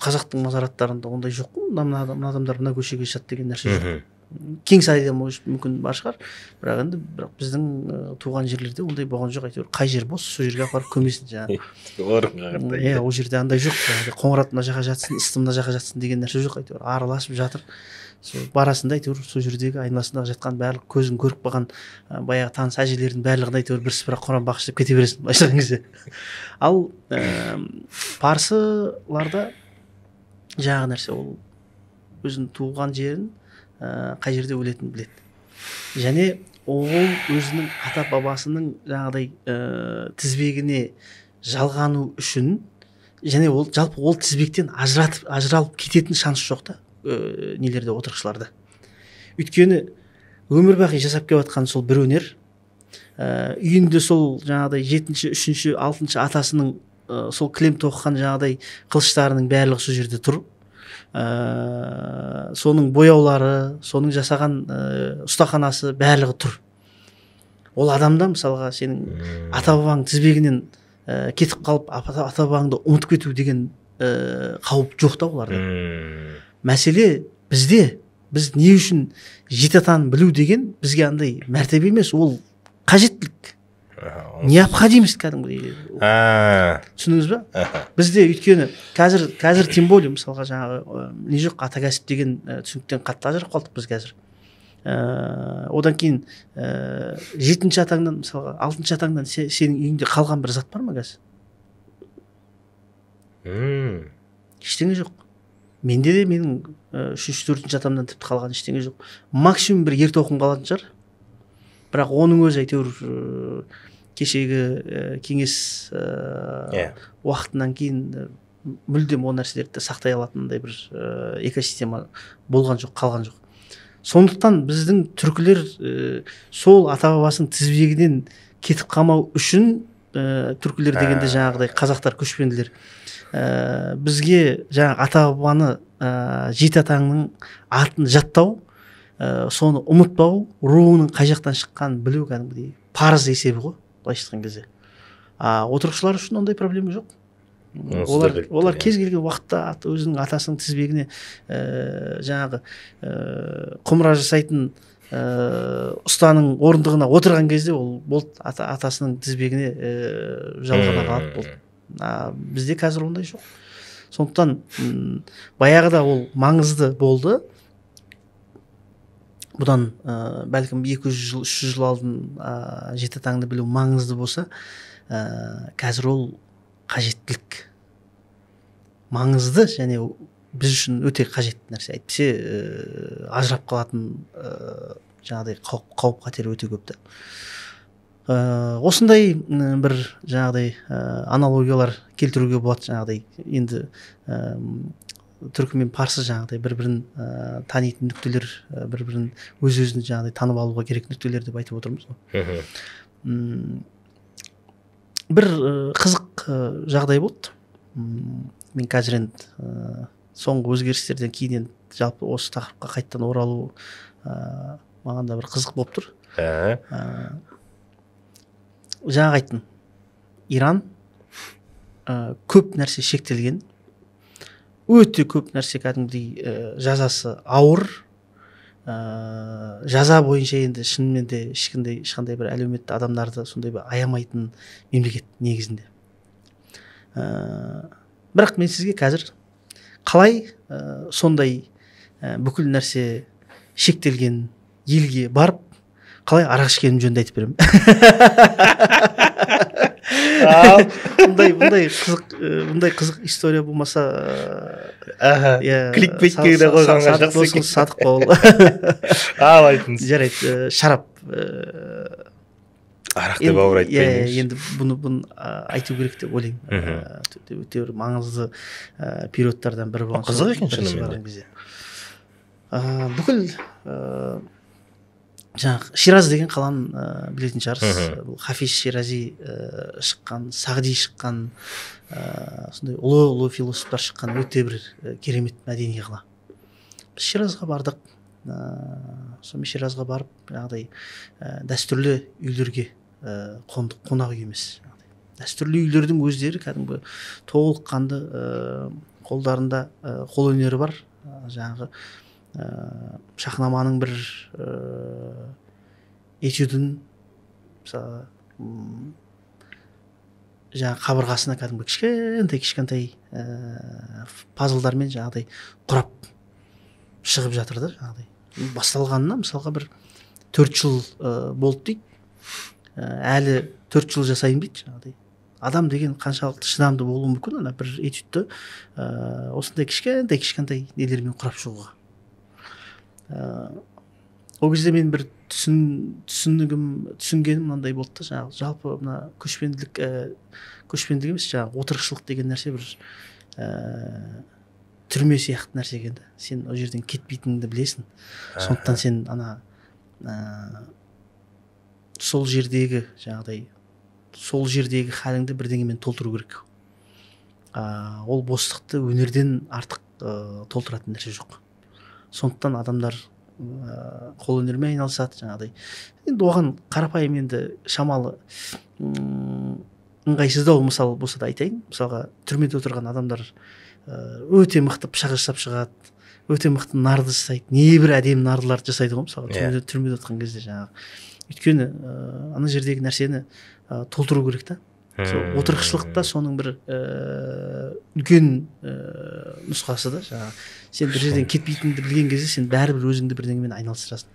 қазақтың мазараттарында ондай жоқ қой, мына адамдар мына көшеге жатады деген нәрсе жоқ. Кеңсайда мүмкін бар шығар, бірақ біздің туған жерлерде ондай болған жоқ. Әйтеуір қай жер бос, сол жерге апарып көмесін жаңағы. Ол жерде андай жоқ. Қоңырат мына жаққа жатсын, ысты мына жаққа жатсын деген нәрсе жоқ. Әйтеуір араласып жатыр. Сол барасында әйтеуір сол жердегі айналасындағы жатқан барлық көзің көріп қалған баяғы таныс әжелердің барлығын әйтеуір бірсыпыра Құран бақшы деп кете бересің былайша айтқан кезде. Ал парсыларда жаңағы нәрсе, ол өзінің туған жерін қай жерде өлетінін біледі. Және ол өзінің ата бабасының жаңағыдай тізбегіне жалғану үшін, және ол жалпы ол тізбектен ажыралып кететін шанс жоқ та нелерде, отырықшыларда. Өйткені өмір бақи жасап келіп жатқан сол бір өнер, үйінде сол жаңағыдай 7-ші, 3-ші, 6-ші атасының сол кілем тоқыған жаңағыдай қылыштарының барлығы сол жерде тұр. Соның бояулары, соның жасаған ұстаханасы барлығы тұр. Ол адамда мысалға сенің ата-бабаң тізбегінен кетіп қалып, ата-бабаңды ұмытып кету деген қауіп жоқ та оларда. Мәселе бізде, біз не үшін жеті атаны білу деген бізге андай мәртебе емес, ол қажеттілік. необходимость кәдімгідей. Түсіндіңіз ба? Бізде өйткені қазір тем более мысалға жаңағы не жоқ, ата кәсіп деген түсініктен қатты ажырап қалдық біз қазір. Одан кейін 7-ші атаңнан мысалға 6-шы атаңнан сенің үйіңде қалған бір зат бар ма қазір? Ештеңе жоқ. Менде де менің 3-4-ші атамнан тіпті қалған ештеңе жоқ. Максимум бір ертоқым қалатын шығар. Бірақ оның өзі әйтеуір кешегі кеңес уақытынан кейін мүлдем ол нәрселерді сақтай алатындай бір экосистема болған жоқ, қалған жоқ. Сондықтан біздің түркілер сол ата бабасының тізбегінен кетіп қалмау үшін түркілер дегенде жаңағыдай қазақтар көшпенділер бізге жаңағы ата бабаны жеті атаңның атын жаттау, соны ұмытпау, руының қай жақтан шыққанын білу кәдімгідей парыз есебі ғой, былайша айтқан кезде. Отырықшылар үшін ондай проблема жоқ. Олар кез келген уақытта өзінің атасының тізбегіне жаңағы құмыра жасайтын ұстаның орындығына отырған кезде ол болды, атасының тізбегіне жалғана қалады болды. Бізде қазір ондай жоқ. Сондықтан баяғыда ол маңызды болды. Бұдан бәлкім 200 жыл, 300 жыл алдын жеті атаңды білу маңызды болса, қазір ол қажеттілік. Маңызды және біз үшін өте қажетті нәрсе. Әйтпесе ажырап қалатын жаңағыдай қауіп қатері өте көпті. Осындай бір жаңағыдай аналогиялар келтіруге болады. Жаңағыдай енді түркі мен парсы жаңағыдай бір-бірін танитын нүктелер, бір-бірін өз-өзін жаңағыдай танып алуға керек нүктелер деп айтып отырмыз ғой. Бір қызық жағдай болды. Мен қазір енді соңғы өзгерістерден кейін жалпы осы тақырыпқа қайттан оралу маған да бір қызық болып тұр. Жаңа айттым, Иран көп нәрсе шектелген, өте көп нәрсе кәдімгідей жазасы ауыр, жаза бойынша енді шынымен де ешқандай бір әлеуметті адамдарды сондай бір аямайтын мемлекет негізінде. Бірақ мен сізге қазір қалай сондай бүкіл нәрсе шектелген елге барып, қалай арақ ішкенім жөнінде айтып беремін. Бұндай қызық история болмаса, кликбейтке де қойғанға жақсы екен. Садық бол. Ал айтыңыз. Жарайды, шарап. Арақ деп ауыр айтпаймыз. Енді бұны айту керек деп ойлаймын. Өте бір маңызды периодтардан бірі болған. Қызық екен шынымен де. Бүкіл жаңағы Шираз деген қаланы білетін шығарсыз. Бұл Хафиз Ширази шыққан, Сағди шыққан, сондай ұлы философтар шыққан өте бір керемет мәдени қала. Біз Ширазға бардық. Сонымен Ширазға барып, жаңағыдай дәстүрлі үйлерге қондық, қонақ үй емес. Дәстүрлі үйлердің өздері кәдімгі толыққанды қолдарында қол өнері бар. Жаңағы шахнаманың бір этюдін жаңағы қабырғасына кәдімгі кішкентай пазлдармен жаңағыдай құрап шығып жатыр да. Жаңағыдай басталғанына мысалға бір 4 жыл болды дейді. Әлі 4 жыл жасайын дейді жаңағыдай. Адам деген қаншалықты шыдамды болуы мүмкін, ана бір этюдті осындай кішкентай нелермен құрап шығуға. Ол кезде мен бір түсінгенім мынандай болды да, жаңағы жалпы мына көшпенділік емес, жаңағы отырықшылық деген нәрсе бір түрме сияқты нәрсе екен да. Сен ол жерден кетпейтініңді білесің. Сондықтан сен ана сол жердегі халіңді бірдеңемен толтыру керек. Ол бостықты өнерден артық толтыратын нәрсе жоқ. Сондықтан адамдар қол өнермен айналысады жаңағыдай. Енді оған қарапайым енді шамалы ыңғайсыздау мысал болса да айтайын. Мысалға түрмеде отырған адамдар өте мықты пышақ жасап шығады, өте мықты нарды жасайды, небір әдемі нардыларды жасайды ғой мысалға түрмеде отырған кезде жаңағы. Өйткені ана жердегі нәрсені толтыру керек та. Сол отырықшылықта соның бір үлкен нұсқасы да жаңағы сен бір жерден кетпейтініңді білген кезде сен бәрібір өзіңді бірдеңемен айналыстырасың.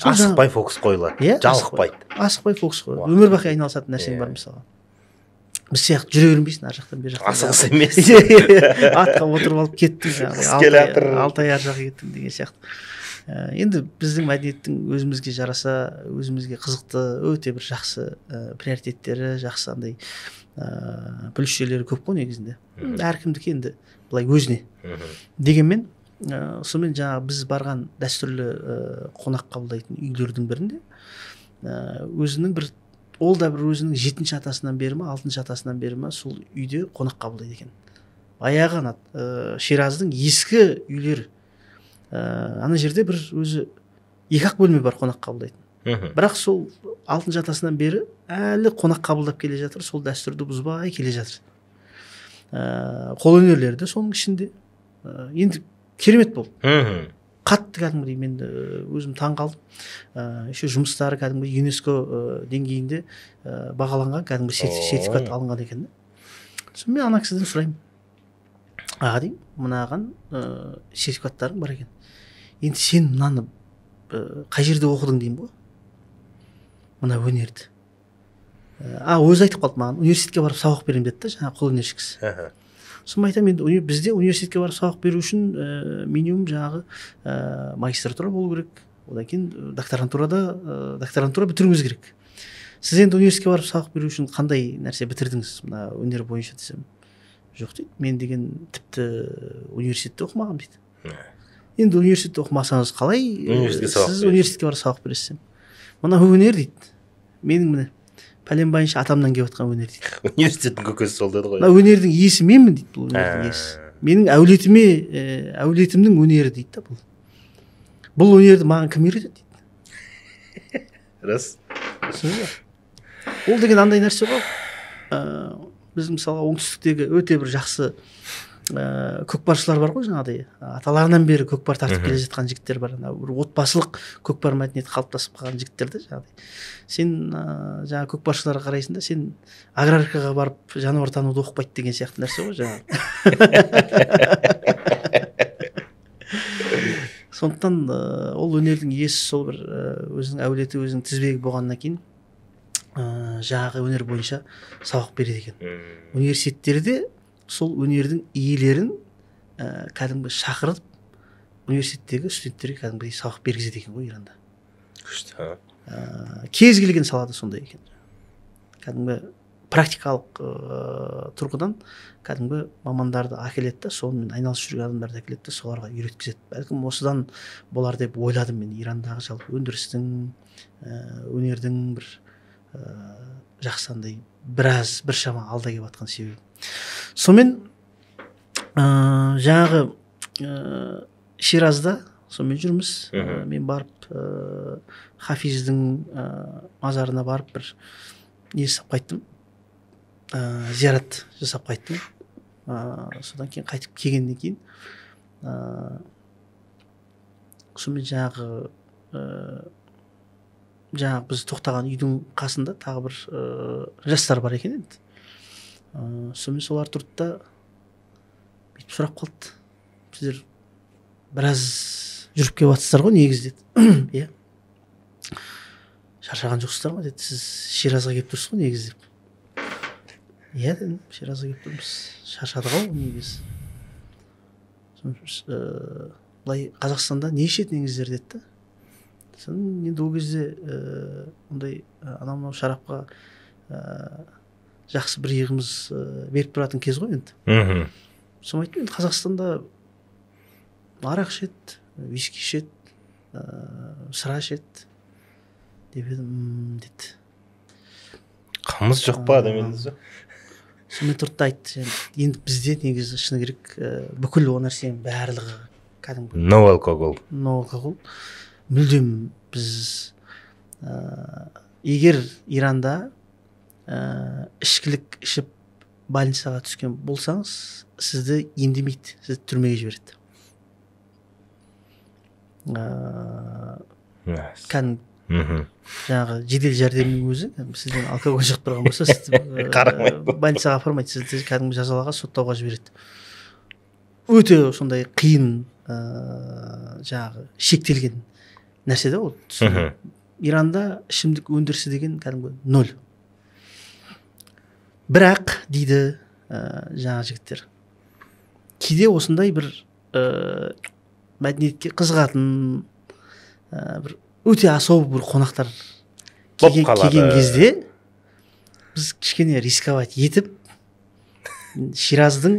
Асықпай фокус қойылады, жалықпайды. Асықпай фокус қойылады. Өмір бақи айналысатын нәрсең бар мысалға. Біз сияқты жүре бермейсің ар жақтан бер жақтан. Асығыс емес. Атқа отырып алып кеттің жаңағы 6 ай ар жаққа кеттің деген сияқты. Енді біздің мәдениеттің өзімізге жараса, өзімізге қызықты, өте бір жақсы приоритеттері, жақсы андай плюс жерлері көп қой негізінде. Әркімдікі енді былай өзіне. Дегенмен, сонымен жаңағы біз барған дәстүрлі қонақ қабылдайтын үйлердің бірінде өзінің бір, ол да бір өзінің 7-ші атасынан бері ма, 6-шы атасынан бері ма сол үйде қонақ қабылдайды екен. Баяғы Шираздың ескі үйлері. Ана жерде бір өзі 2-ақ бөлме бар қонақ қабылдайтын. Бірақ сол 6-шы атасынан бері әлі қонақ қабылдап келе жатыр, сол дәстүрді бұзбай келе жатыр. Қолөнерлері де соның ішінде. Енді керемет болды. Қатты кәдімгідей мен өзім таң қалдым. Еще жұмыстары кәдімгі ЮНЕСКО деңгейінде бағаланған, кәдімгі сертификат алынған екен. Сосын мен ана кісіден сұраймын. Аға деймін, мынаған сертификаттарың бар екен. Енді сен мынаны қай жерде оқыдың деймін ғой? Мына өнерді. Өзі айтып қалды маған, университетке барып сабақ беремін деді, жаңағы қолөнерші кісі. Сосын айтамын, енді бізде университетке барып сабақ беру үшін минимум жаңағы магистратура болу керек. Одан кейін докторантура бітіруіңіз керек. Сіз енді университетке барып сабақ беру үшін қандай нәрсе бітірдіңіз мына өнер бойынша десем? Жоқ дейді. Мен деген тіпті университетте оқымағам дейді. Енді университетте оқымасаңыз қалай сіз университетке барып сабақ бересіз? Мына өнер дейді. Менің міне пәлен байынша атамнан келіп жатқан өнер дейді. Университеттің көкесі сол деді ғой. Мына өнердің иесі менмін дейді, бұл өнердің иесі. Менің әулетімнің өнері дейді да бұл. Бұл өнерді маған кім үйретеді дейді. Рас. Ол деген андай нәрсе ғой. Біз мысалы оңтүстіктегі өте бір жақсы көкпаршылар бар ғой жаңағыдай. Аталарынан бері көкпар тартып келе жатқан жігіттер бар. Бір отбасылық көкпар мәдениеті қалыптасып қалған жігіттерді жаңағыдай. Сен жаңағы көкпаршыларға қарайсың да, сен аграркаға барып жануар тануды оқымайды деген сияқты нәрсе ғой жаңағы. Сондықтан ол өнердің иесі сол бір өзінің әулеті, өзінің тізбегі болғаннан кейін жаңағы өнер бойынша сабақ береді екен. Университеттерде сол өнердің иелерін кәдімгі шақырып университеттегі студенттерге кәдімгідей сабақ бергізеді екен ғой Иранда. Күшті. Кез келген салада сондай екен. Кәдімгі практикалық тұрғыдан кәдімгі мамандарды әкеледі да, сонымен айналысып жүрген адамдарды әкеледі да, соларға үйреткізеді. Бәлкім осыдан болар деп ойладым мен Ирандағы жалпы өндірістің, өнердің бір жақсандай біршама алда келіп жатқан себебі. Сонымен жаңағы Ширазда сонымен жүрміз. Мен барып Хафиздің мазарына барып бір жасап қайттым. Зиярат жасап қайттым. Содан кейін қайтып келгеннен кейін сонымен жаңағы біз тоқтаған үйдің қасында тағы бір жастар бар екен енді. Сонымен солар тұрды да бүйтіп сұрап қалды. Сіздер біраз жүріп келіп жатсыздар ғой негізі деді. Иә. Шаршаған жоқсыздар ма деді. Сіз Ширазға келіп тұрсыз ғой негізі деп. Иә дедім, Ширазға келіп тұрмыз. Шаршадық ау негізі. Былай Қазақстанда не ішетініңіздер деді. Енді ол кезде ондай анау шарапқа жақсы бір иығымыз беріп тұратын кез ғой енді. Соны айттым, енді Қазақстанда арақ ішеді, виски ішеді, сыра ішеді деп едім деді. Қамыз жоқ па демедіңіз ба? Сонымен тұрды да айтты, енді бізде негізі шыны керек бүкіл ол нәрсенің барлығы кәдімгі no алкоголь. Мүлдем біз егер Иранда ішкілік ішіп больницаға түскен болсаңыз, сізді емдемейді, сізді түрмеге жібереді. жаңағы жедел жәрдемнің өзі сізден алкоголь шығып тұрған болса сізді больницаға апармайды, сізді кәдімгі жазалауға, соттауға жібереді. Өте сондай қиын жаңағы шектелген нәрсе да ол. Иранда ішімдік өндірісі деген кәдімгі 0. Бірақ дейді жаңа жігіттер, кейде осындай бір мәдениетке қызығатын бір өте особый бір қонақтар келген кезде біз кішкене рисковать етіп Шираздың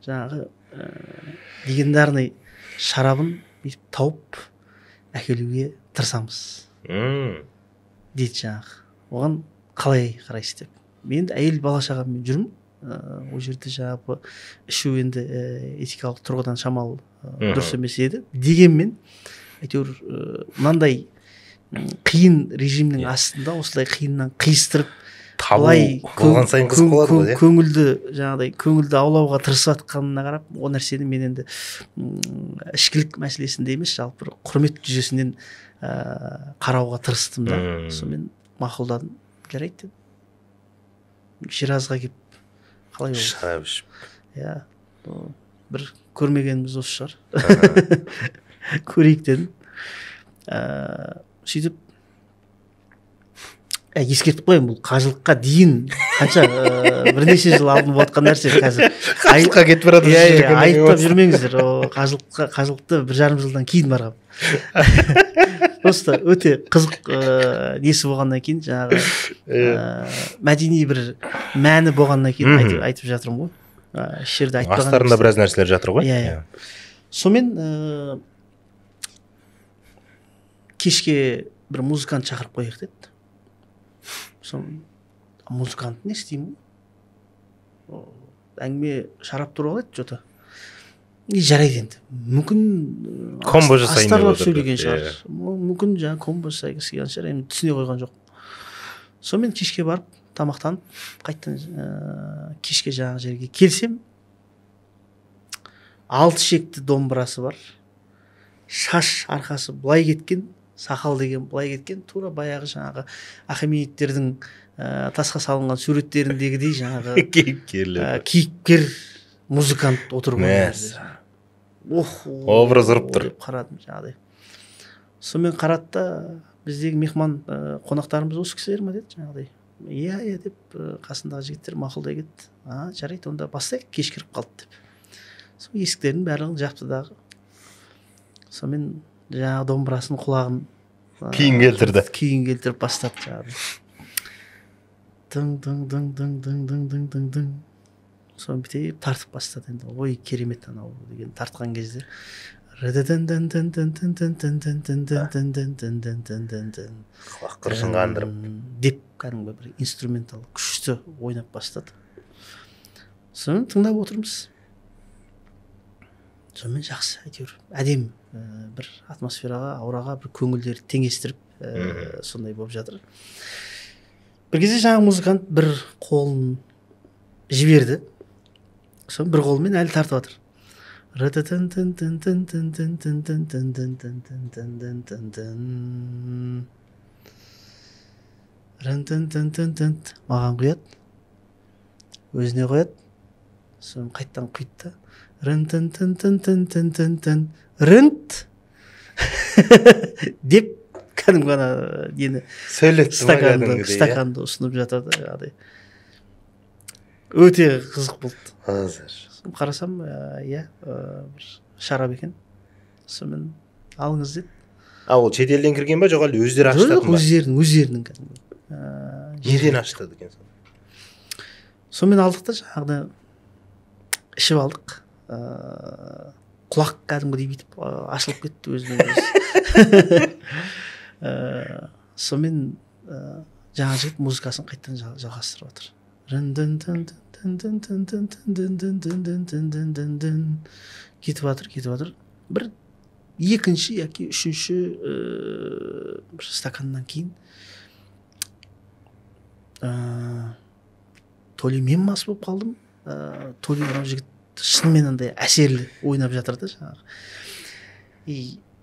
жаңағы легендарный шарабын тауып әкелуге тырысамыз дейді жаңағы. Оған қалай қарайсыз деп. Мен әйел бала шағаммен жүрмін. Ол жерде жаңағы ішу енді этикалық тұрғыдан шамалы дұрыс емес еді. Дегенмен әйтеуір мынандай қиын режимнің астында осылай қиыннан қиыстырып талай болған сайын қызық болады ғой, көңілді аулауға тырысып жатқанына қарап, ол нәрсені мен енді ішкілік мәселесінде емес, жалпы құрмет жүзесінен қарауға тырыстым да. Сонымен мақұлдадым, жарайды дедім. Ширазға келіп қалай болды? Шарап ішіп. Иә, бір көрмегеніміз осы шығар. Көрейік дедім. Сөйтіп ескертіп қояйын, бұл қажылыққа дейін қанша бірнеше жыл алдын болатқан нәрсе қазір. Қажылыққа кетіп барады. Айыптап жүрмеңіздер. Қажылықты 1,5 жылдан кейін барғам. Просто өте қызық несі болғаннан кейін, жаңағы мәдени бір мәні болғаннан кейін айтып жатырмын ғой. Шерде айтпаған. Астарында біраз нәрселер жатыр ғой. Сонымен кешке бір музыкант шақырып қояйық деді. Музыкант не істеймін? Әңгіме шарап туралы еді жота. Жарайды енді. Мүмкін астарлап сөйлеген шығар. Мүмкін жаңа комбо жасайғысы келген шығар. Енді түсіне қойған жоқ. Сонымен кешке барып тамақтанып, қайттан кешке жаңағы жерге келсем, 6 шекті домбырасы бар. Шаш арқасы былай кеткен, сақал деген былай кеткен, тура баяғы жаңағы Ахеменидтердің тасқа салынған суреттеріндегідей жаңағы кейіпкер музыкант отырып образ ұрып тұр. Қарадым жаңағыдай. Сонымен қарады да, біздегі мехман қонақтарымыз осы кісілер ме деді жаңағыдай. Иә деп қасындағы жігіттер мақұлдай кетті. Жарайды, онда бастайық, кеш кіріп қалды деп. Сол есіктердің барлығын жапты дағы. Сонымен жаңағы домбырасын құлағын күйін келтіріп бастады жаңағы. Дың. Соны бітеп тартып бастады енді. Ой, керемет анау деген тартқан кезде. Құлақ құрышын қандырып. Деп кәдімгі бір инструментал күшті ойнап бастады. Соны тыңдап отырмыз. Сонымен жақсы, әйтеуір әдем бір атмосфераға, аураға бір көңілдер теңестіріп сондай болып жатыр. Бір кезде жаңағы музыкант бір қолын жіберді. Соны бір қолымен әлі тартып жатыр. Маған құяды, өзіне қояды. Соны қайттан құйды да. Рынт деп кәдімгі ана нені стаканды ұсынып жатады. Өте қызық болды. Қарасам, бір шарап екен. Сонымен алыңыз деді. Ол шетелден кірген ба, жоқ әлде өздері аштады ма? Өздерінің кәдімгі. Неден аштады екен? Сонымен алдық да жаңағыда ішіп алдық. Құлақ кәдімгідей бүйтіп ашылып кетті өзінен. Сонымен жаңа жігіт музыкасын қайттан жалғастырып отыр. Кетіп жатыр. Бір екінші яки үшінші бір стаканнан кейін то ли мен мас болып қалдым, то ли жігіт шынымен андай әсерлі ойнап жатыр да жаңағы.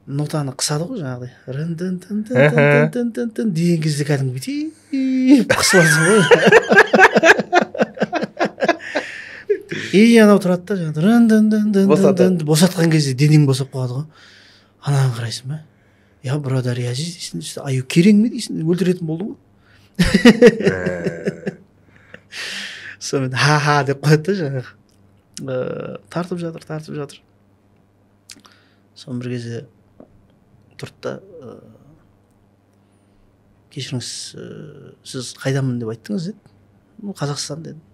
нотаны қысады ғой жаңағыдай деген кезде кәдімгі бүйтіп қысыласың ғой. И анау тұрады да жаңағы босатқан кезде денең босап қалады ғой. Анаған қарайсың ба, я брадар яжи дейсің, аю керең ме дейсің, өлтіретін болдың ғой. Сонымен ха деп қояды да жаңағы тартып жатыр. Соны бір кезде тұрды да кешіріңіз, сіз қайданмын деп айттыңыз деді. Қазақстан дедім.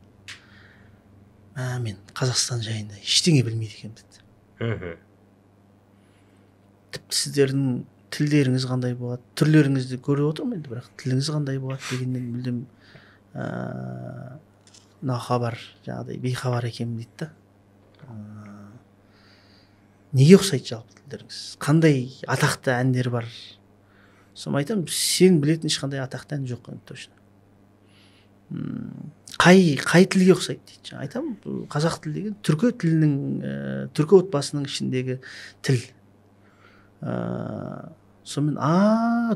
Мен Қазақстан жайында ештеңе білмейді екенмін деді. Тіпті сіздердің тілдеріңіз қандай болады, түрлеріңізді көріп отырмын енді, бірақ тіліңіз қандай болады дегеннен мүлдем нахабар, жаңағыдай бейхабар екенмін дейді да. Неге ұқсайды жалпы тілдеріңіз? Қандай атақты әндер бар? Соны айтамын, сен білетін ешқандай атақты ән жоқ енді точно. Қай тілге ұқсайды дейді. Айтамын, қазақ тілі деген түркі тілінің, түркі отбасының ішіндегі тіл. Сонымен,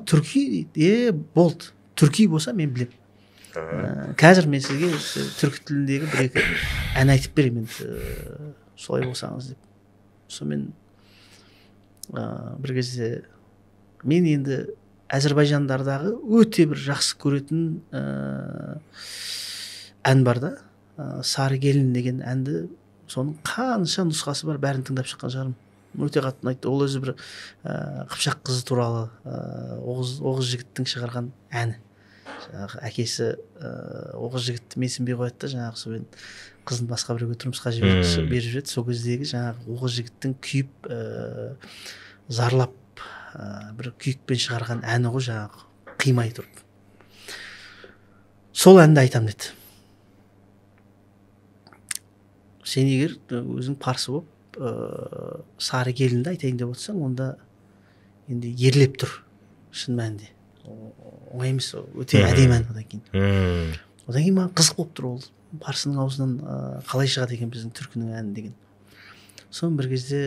түрки дейді. Болды. Түрки болса мен білем. Қазір мен сізге түркі тіліндегі бір-екі ән айтып беремін, солай болсаңыз деп. Сонымен бір кезде мен енді әзірбайжандардағы өте бір жақсы көретін ән бар да, Сары келін деген әнді, соның қанша нұсқасы бар, бәрін тыңдап шыққан шығармын. Өте қатты ұнайды. Ол өзі бір Қыпшақ қызы туралы Оғыз жігіттің шығарған әні. Жаңағы әкесі Оғыз жігітті менсінбей қояды да, жаңағы сонымен қызын басқа біреуге тұрмысқа беріп жүреді. Сол кездегі жаңағы Оғыз жігіттің күйіп зарлап бір күйікпен шығарған әні ғой, жаңағы қимай тұрып. Сол әнді айтам деді. Сен егер өзің парсы болып Сары келінді айтайын деп отырсаң, онда енді ерлеп тұр, шын мәнінде. Оңай емес, өте әдемі ән. Одан кейін маған қызық болып тұр, ол парсының аузынан қалай шығады екен біздің түркінің әні деген. Соны бір кезде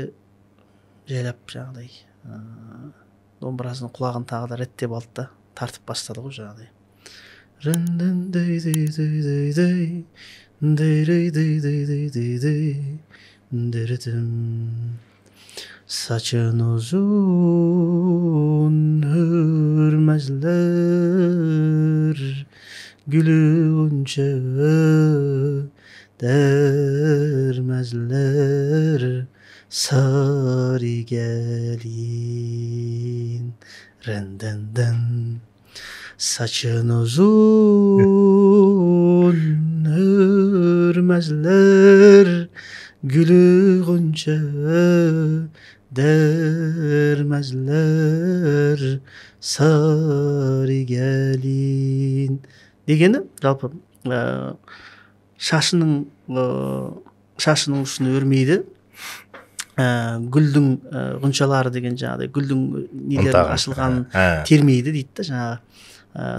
жайлап жаңағыдай домбырасының құлағын тағы да реттеп алды да тартып бастады ғой жаңағыдай. Saçın uzun hürmezler, gülünce dermezler, sarı gelin rendenden. Saçın uzun hürmezler, gülünce dermezler, sarı gelin дегені жалпы шашының ұшын өрмейді, гүлдің ғұншалары деген жаңағыдай гүлдің нелерін ашылғанын термейді дейді да, жаңағы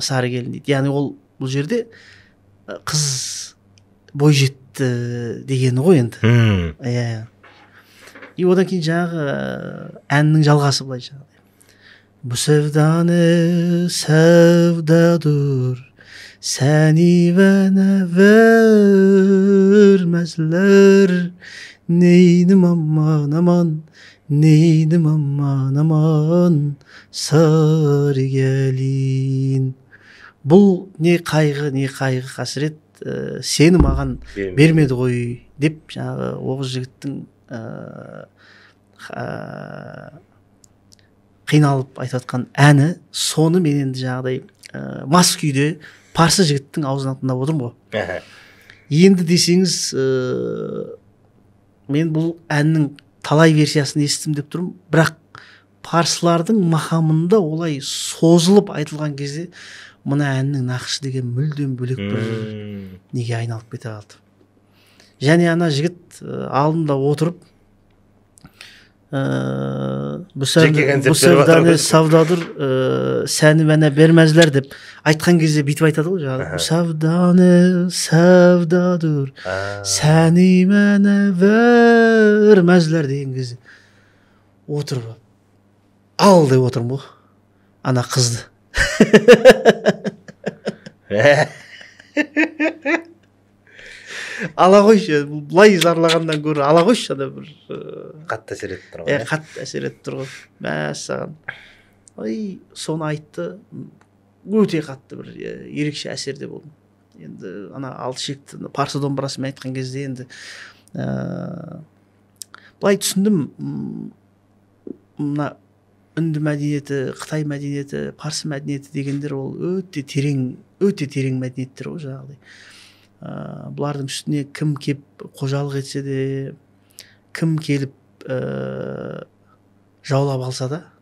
сары келін дейді. Яғни ол бұл жерде қыз бой жетті дегені ғой енді. И одан кейін жаңағы әннің жалғасы былай жаңағыдай. Bu sevdanı sevdadır, seni bana vermezler. Neydim aman aman, neydim aman aman, sarı gelin. Бұл не қайғы қасірет, сені маған бермеді ғой деп жаңағы Оғыз жігіттің қиналып айтыватқан әні. Соны мен енді жаңағыдай мас күйде парсы жігіттің аузынан тыңдап отырмын ғой. Енді десеңіз мен бұл әннің талай версиясын естідім деп тұрмын, бірақ парсылардың мақамында олай созылып айтылған кезде мына әннің нақышы деген мүлдем бөлек бір неге айналып кете қалды. Және ана жігіт алдында отырып bu sevdanı savdadır, seni bana vermezler деп айтқан кезде бүйтіп айтады ғой жаңағы. Bu sevdanı savdadır, seni bana vermezler деген кезде отырып ал деп отырмын ғой ана қызды. Ала қойшы, былай зарлағаннан гөрі ала қойшы, ана бір қатты әсер етіп тұр ғой. қатты әсер етіп тұр ғой. Мәссаған. Ой, соны айтты. Өте қатты бір ерекше әсерде болдым. Енді ана Алтышекті парсы домбырасымен айтқан кезде енді былай түсіндім, мына үнді мәдениеті, Қытай мәдениеті, парсы мәдениеті дегендер ол өте терең мәдениеттер ғой жаңағыдай. Бұлардың үстіне кім кеп қожалық етсе де, кім келіп жаулап алса да,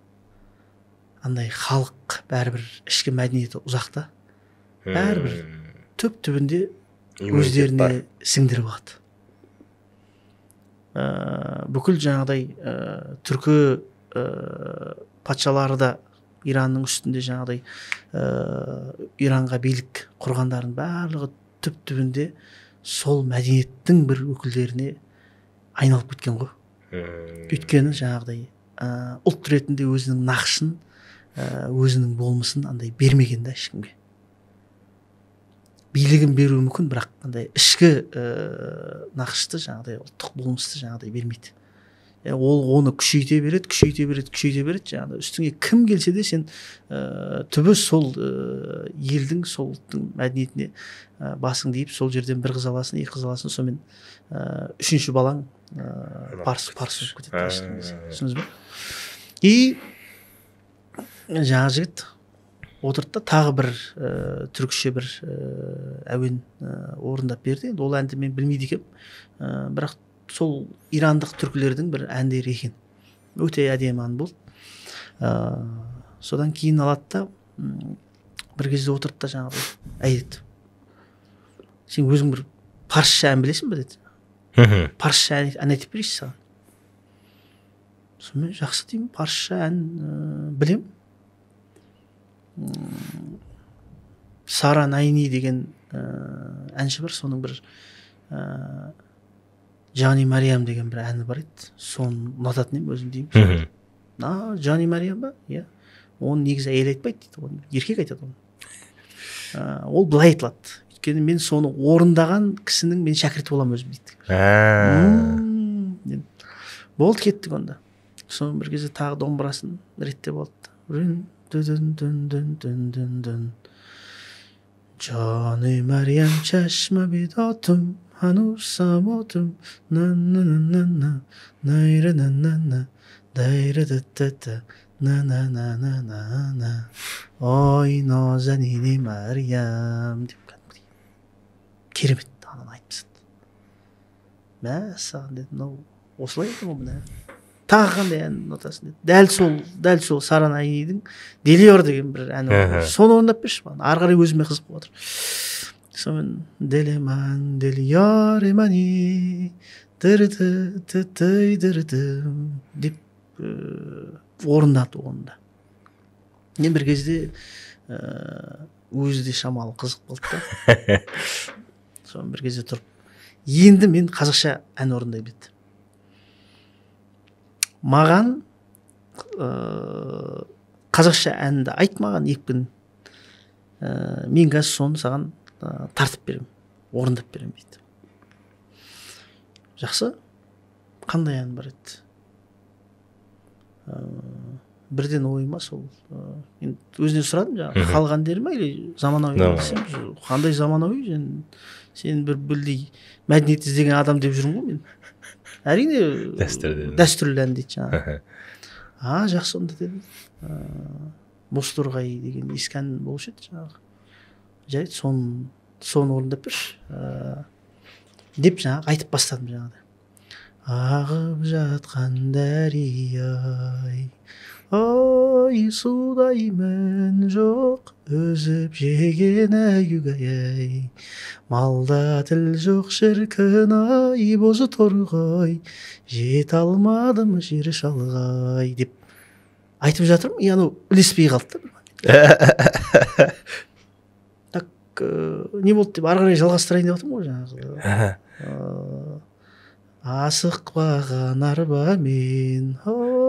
андай халық бәрібір ішкі мәдениеті ұзақта, бәрібір түп-түбінде өздеріне сіңдіріп алады. Бүкіл жаңағыдай түркі патшалары да Иранның үстінде жаңағыдай Иранға билік құрғандардың барлығы түп-түбінде сол мәдениеттің бір өкілдеріне айналып кеткен ғой. Өйткені жаңағыдай ұлт ретінде өзінің нақышын, өзінің болмысын андай бермеген да ешкімге. Билігін беруі мүмкін, бірақ андай ішкі нақышты жаңағыдай ұлттық болмысты жаңағыдай бермейді. Ол оны күшейте береді жаңағыдай. Үстіңе кім келсе де сен түбі сол елдің, сол ұлттың мәдениетіне басың дейіп, сол жерден бір қыз аласың, екі қыз аласың, сонымен үшінші балаң парсы болып кетеді. Түсіндіңіз бе? И жаңа жігіт отырды да тағы бір түркіше бір әуен орындап берді. Енді ол әнді мен білмейді екенмін, бірақ сол ирандық түркілердің бір әндері екен. Өте әдемі ән болды. Содан кейін алады да бір кезде отырды да жаңағыдай айтты. Сен өзің бір парсша ән білесің бе деді. Парсша ән айтып берейінші саған. Сонымен жақсы деймін, парсша ән білем. Сара Найни деген әнші бар, соның бір Жани Мариям деген бір әні бар еді. Соны ұнататын едім өзім деймін. Жани Мариям ба? Иә. Оны негізі әйел айтпайды дейді, оны еркек айтады оны. Ол былай айтылады. Өйткені мен соны орындаған кісінің мен шәкірті боламын өзім дейді. Болды, кеттік онда. Соны бір кезде тағы домбырасын реттеп алды. Жани Мариям чашма бидатым, Hanus samotum na na na na na na na na dayra da da da na na na na na na Oy nozanini Maryam деп кәдімгідей керемет ананы айтыпсың. Мәссаған деді, мынау осылай екен ғой мына. Тағы қандай ән ұнатасың деді. Дәл сол Сара Найнидің Делиор деген бір әні. Соны орындап берші маған. Ары қарай өзіме қызық болып отыр. Сонымен Делеман Делиор емани деп орындады оны да. Мен бір кезде өзі де шамалы қызық болды да. Сонымен бір кезде тұрып, енді мен қазақша ән орындай бетті. Маған қазақша әнді айтмаған екпін, мен қазір соны саған тартып берем, орындап берем дейді. Жақсы, қандай ән бар еді? Бірден ойыма сол, мен өзіне сұрадым жаңағы, халық әндері ма или заманауи ма десем, қандай заманауи, сен бір білдей мәдениет іздеген адам деп жүрмін ғой мен. Әрине дәстүрлі ән дейді жаңағы. Жақсы онда дедім. Бозторғай деген ескі ән болушы еді жаңағы. Жарайды, соны орындап берші деп жаңағы айтып бастадым жаңағыдай. Ағып жатқан дәрияй, ой судаймын жоқ, өзіп жеген әйгай, малда тіл жоқ шіркін ай, бозы торғай, жет алмадым жер шалғай деп айтып жатырмын. Яны ілеспей қалды да. Так, не болды деп ары қарай жалғастырайын деп жатырмын ғой жаңағы. Асықпаған арбамен,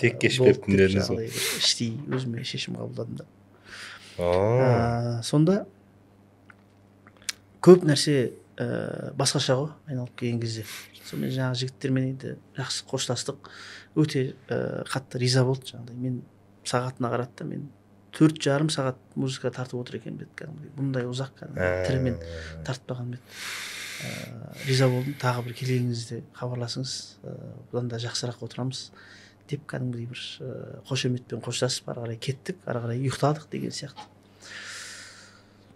текке ішпеп күндеріңіз жаңағыдай іштей өзіме шешім қабылдадым да. Сонда көп нәрсе басқаша ғой айналып келген кезде. Сонымен жаңағы жігіттермен енді жақсы қоштастық. Өте қатты риза болды жаңағыдай. Мен сағатына қарады да, мен 4,5 сағат музыка тартып отыр екенмін деді кәдімгідей. Бұндай ұзақ тірімен тартпаған еді. Риза болдым. Тағы бір келгеніңізде хабарласыңыз, бұдан да жақсырақ отырамыз деп кәдімгідей бір қошеметпен қоштасып ары қарай кеттік, ары қарай ұйықтадық деген сияқты.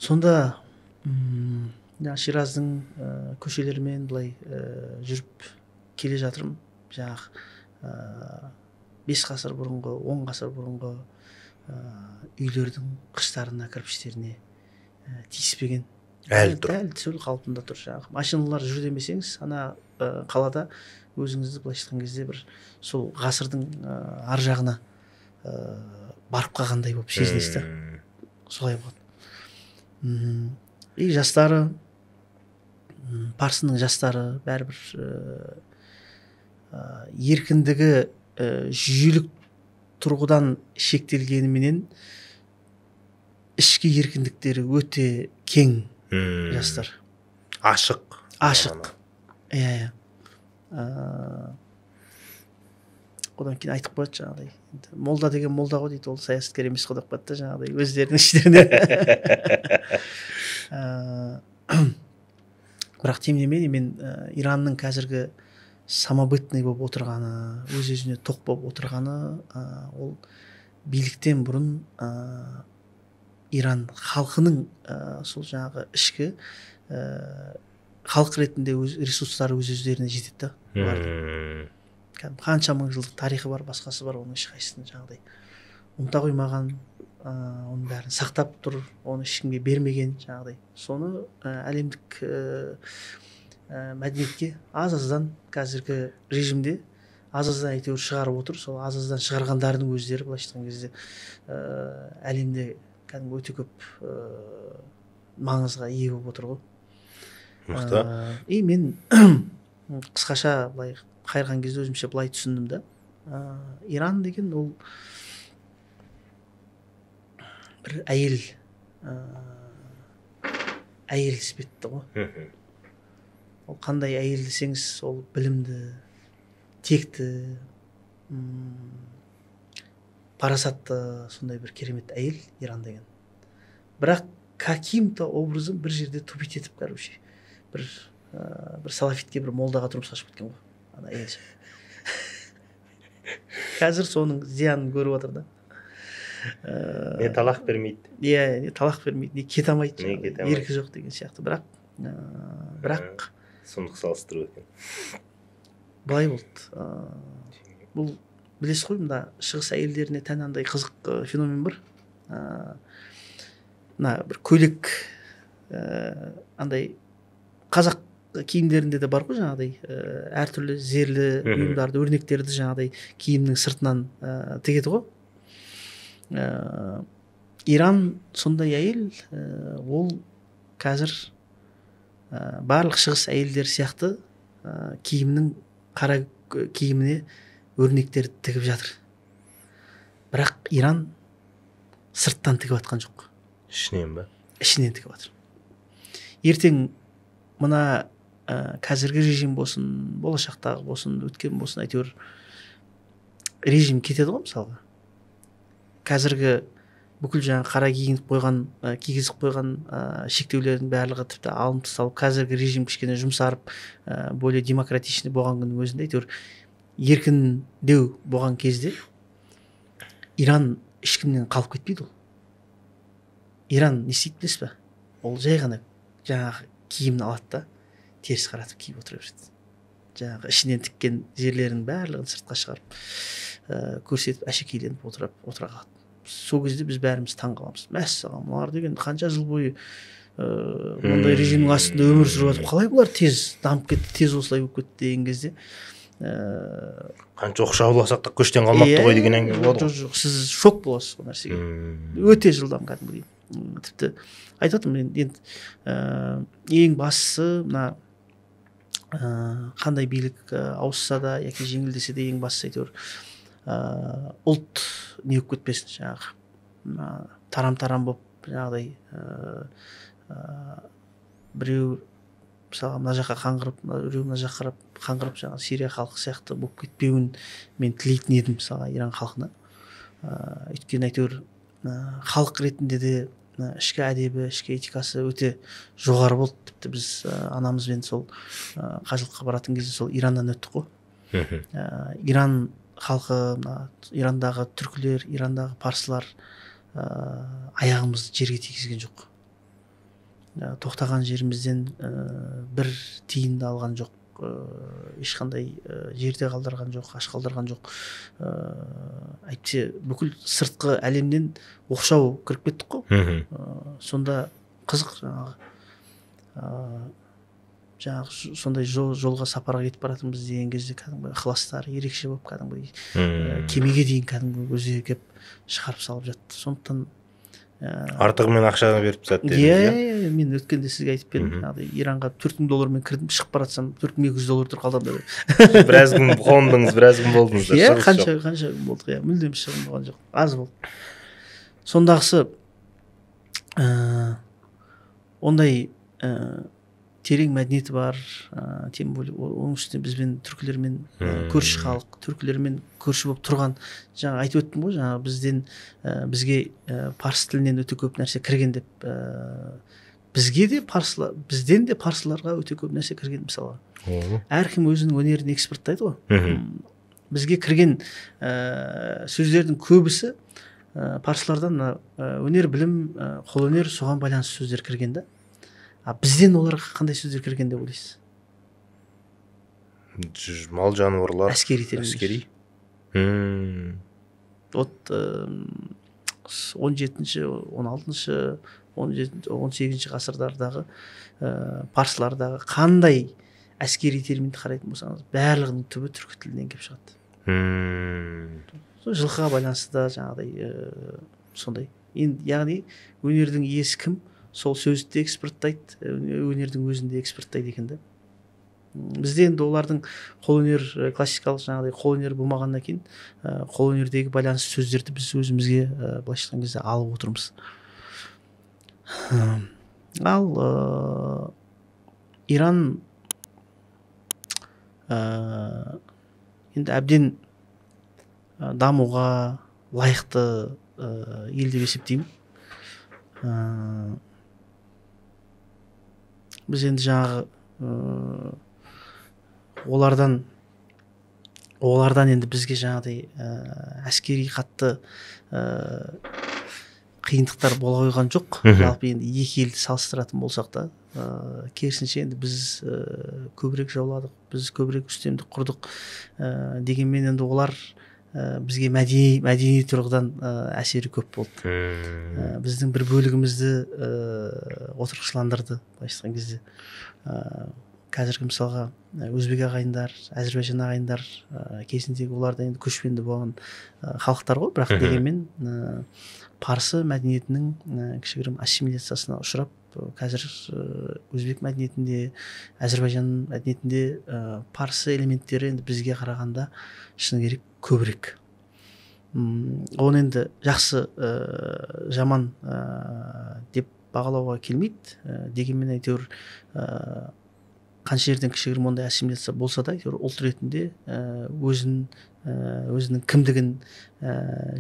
Сонда Шираздың көшелерімен былай жүріп келе жатырмын. Жаңағы 5 ғасыр бұрынғы, 10 ғасыр бұрынғы үйлердің қыштарына, кірпіштеріне тиіспеген. Әлі сол қалпында тұр жаңағы. Машиналар жүр демесеңіз, ана қалада өзіңізді былайша айтқан кезде бір сол ғасырдың ар жағына барып қалғандай болып сезінесіз да. Солай болады. И жастары, Парсының жастары бәрібір еркіндігі жүйелік тұрғыдан шектелгеніменен ішкі еркіндіктері өте кең жастар. Ашық. Иә. Одан кейін айтып қояды жаңағыдай. Молда деген молда ғой дейді, ол саясаткер емес қой деп қояды да жаңағыдай өздерінің іштерінде. Бірақ тем не менее мен Иранның қазіргі самобытный болып отырғаны, өз-өзіне тоқ болып отырғаны, ол биліктен бұрын Иран халқының сол жаңағы ішкі халық ретінде ресурстары өз-өздеріне жетеді да. Қанша мың жылдық тарихы бар, басқасы бар, оның ешқайсысын жаңағыдай ұмыта қоймаған, оның бәрін сақтап тұр, оны ешкімге бермеген жаңағыдай. Соны әлемдік мәдениетке аз-аздан қазіргі режимде аз-аздан әйтеуір шығарып отыр. Сол аз-аздан шығарғандардың өздері былайша айтқан кезде әлемде кәдімгі өте көп маңызға ие болып отыр ғой. Мықты. И мен қысқаша былай қайырған кезде өзімше былай түсіндім да. Иран деген ол бір әйел іспетті ғой. Ол қандай әйел десеңіз, ол білімді, текті, парасатты, сондай бір керемет әйел Иран деген. Бірақ каким-то образом бір жерде тупить етіп, короче, бір салафитке, бір молдаға тұрмысқа шығып кеткен ғой. Ана әйел. Қазір соның зиянын көріп отыр да. Не талақ бермейді. Не талақ бермейді, не кете алмайды, еркі жоқ деген сияқты. Бірақ сұмдық салыстыру екен. Былай болды. Бұл білесіз ғой, мында шығыс әйелдеріне тән андай қызық феномен бар. Бір көйлек андай қазақ киімдерінде де бар ғой жаңағыдай әртүрлі зерлі бұйымдарды, өрнектерді жаңағыдай киімнің сыртынан тігеді ғой. Иран сондай әйел, ол қазір барлық шығыс әйелдер сияқты қара киіміне өрнектерді тігіп жатыр. Бірақ Иран сырттан тігіп атқан жоқ. Ішінен ба? Ішінен тігіп атыр. Ертең мына қазіргі режим болсын, болашақтағы болсын, өткен болсын, әйтеуір режим кетеді ғой мысалға. Қазіргі бүкіл жаңа қара кигізіп қойған шектеулердің барлығы тіпті алынып тасталып, қазіргі режим кішкене жұмсарып, более демократичный болған күннің өзінде әйтеуір еркіндеу болған кезде Иран ешкімнен қалып кетпейді ол. Иран не істейді білесіз ба? Ол жай ғана жаңағы киімін алады да теріс қаратып киіп отыра береді. Жаңағы ішінен тіккен жерлерінің барлығын сыртқа шығарып көрсетіп әшекейленіп отыра қалады. Сол кезде біз бәріміз таң қаламыз. Мәссаған, бұлар деген қанша жыл бойы ондай режимнің астында өмір сүріп жатып, қалай бұлар тез дамып кетті, тез осылай болып кетті деген кезде қанша оқшауласақ та көштен қалмапты ғой деген әңгіме болады ғой. Жоқ, сіз шок боласыз бұл нәрсеге. Өте жылдам кәдімгідей. Тіпті айтатынмын енді ең бастысы мына қандай билік ауысса да яки жеңілдесе де ең бастысы әйтеуір ұлт не болып кетпесін, жаңағы тарам болып жаңағыдай біреу мысалы мына жаққа қаңғырып, біреу мына жаққа қарап қаңғырып, жаңағы Сирия халқы сияқты болып кетпеуін мен тілейтін едім мысалға Иран халқына. Өйткені әйтеуір халық ретінде де ішкі әдебі, ішкі этикасы өте жоғары болды. Тіпті біз анамызбен сол қажылыққа баратын кезде сол Ираннан өттік қой. Иран халқы, Ирандағы түркілер, Ирандағы парсылар аяғымызды жерге тигізген жоқ. Тоқтаған жерімізден бір тиын да алған жоқ, ешқандай жерде қалдырған жоқ, аш қалдырған жоқ. Әйтпесе бүкіл сыртқы әлемнен оқшау кіріп кеттік қой. Сонда қызық жаңағы сондай жолға сапарға кетіп баратырмыз деген кезде кәдімгі ықыластары ерекше болып, кәдімгі кемеге дейін кәдімгі өзі келіп шығарып салып жатты. Сондықтан артығымен ақшаны беріп тастады дедіңіз. Иә, мен өткенде сізге айтып бердім. Иранға $4000 кірдім, шығып бара жатсам $4200 тұр қалдым. Біраз күн қондыңыз, біраз күн болдыңыз. Иә, қанша күн болдық, иә, мүлдем шығын болған жоқ, аз болды. Сондағысы ондай терең мәдениеті бар, тем более оның үстіне бізбен түркілермен көрші халық, түркілермен көрші болып тұрған, жаңа айтып өттім ғой, жаңа бізге парсы тілінен өте көп нәрсе кірген деп, бізден де парсыларға өте көп нәрсе кірген мысалға. Әркім өзінің өнерін экспорттайды ғой. Бізге кірген сөздердің көбісі парсылардан өнер, білім, қолөнер, соған байланысты сөздер кірген да. Бізден оларға қандай сөздер кірген деп ойлайсыз? Мал жануарлар, әскери терминдер. Вот 17-ші, 16-ші, 18-ші ғасырдардағы парсылардағы қандай әскери терминді қарайтын болсаңыз, барлығының түбі түркі тілінен келіп шығады. Жылқыға байланысты да жаңағыдай сондай. Яғни өнердің иесі кім? Сол сөзді экспорттайды, өнердің өзінде экспорттайды екен да. Бізде енді олардың қолөнер, классикалық жаңағыдай қолөнер болмағаннан кейін, қолөнердегі байланысты сөздерді біз өзімізге былайша айтқан кезде алып отырмыз. Ал Иран енді әбден дамуға лайықты ел деп есептеймін. Біз енді жаңағы олардан енді бізге жаңағыдай әскери қатты қиындықтар бола қойған жоқ. Жалпы енді екі елді салыстыратын болсақ та, керісінше енді біз көбірек жауладық, біз көбірек үстемдік құрдық дегенмен енді олар бізге мәдени тұрғыдан әсері көп болды. Біздің бір бөлігімізді отырықшыландырды, былайша айтқан кезде. Қазіргі мысалға өзбек ағайындар, әзірбайжан ағайындар кезіндегі оларда енді көшпенді болған халықтар ғой, бірақ дегенмен парсы мәдениетінің кішігірім ассимиляциясына ұшырап, қазір өзбек мәдениетінде, әзірбайжан мәдениетінде парсы элементтері енді бізге қарағанда шыны керек көбірек. Оны енді жақсы, жаман деп бағалауға келмейді. Дегенмен әйтеуір қанша жерден кішігірім ондай ассимиляция болса да, әйтеуір ұлт ретінде өзінің кімдігін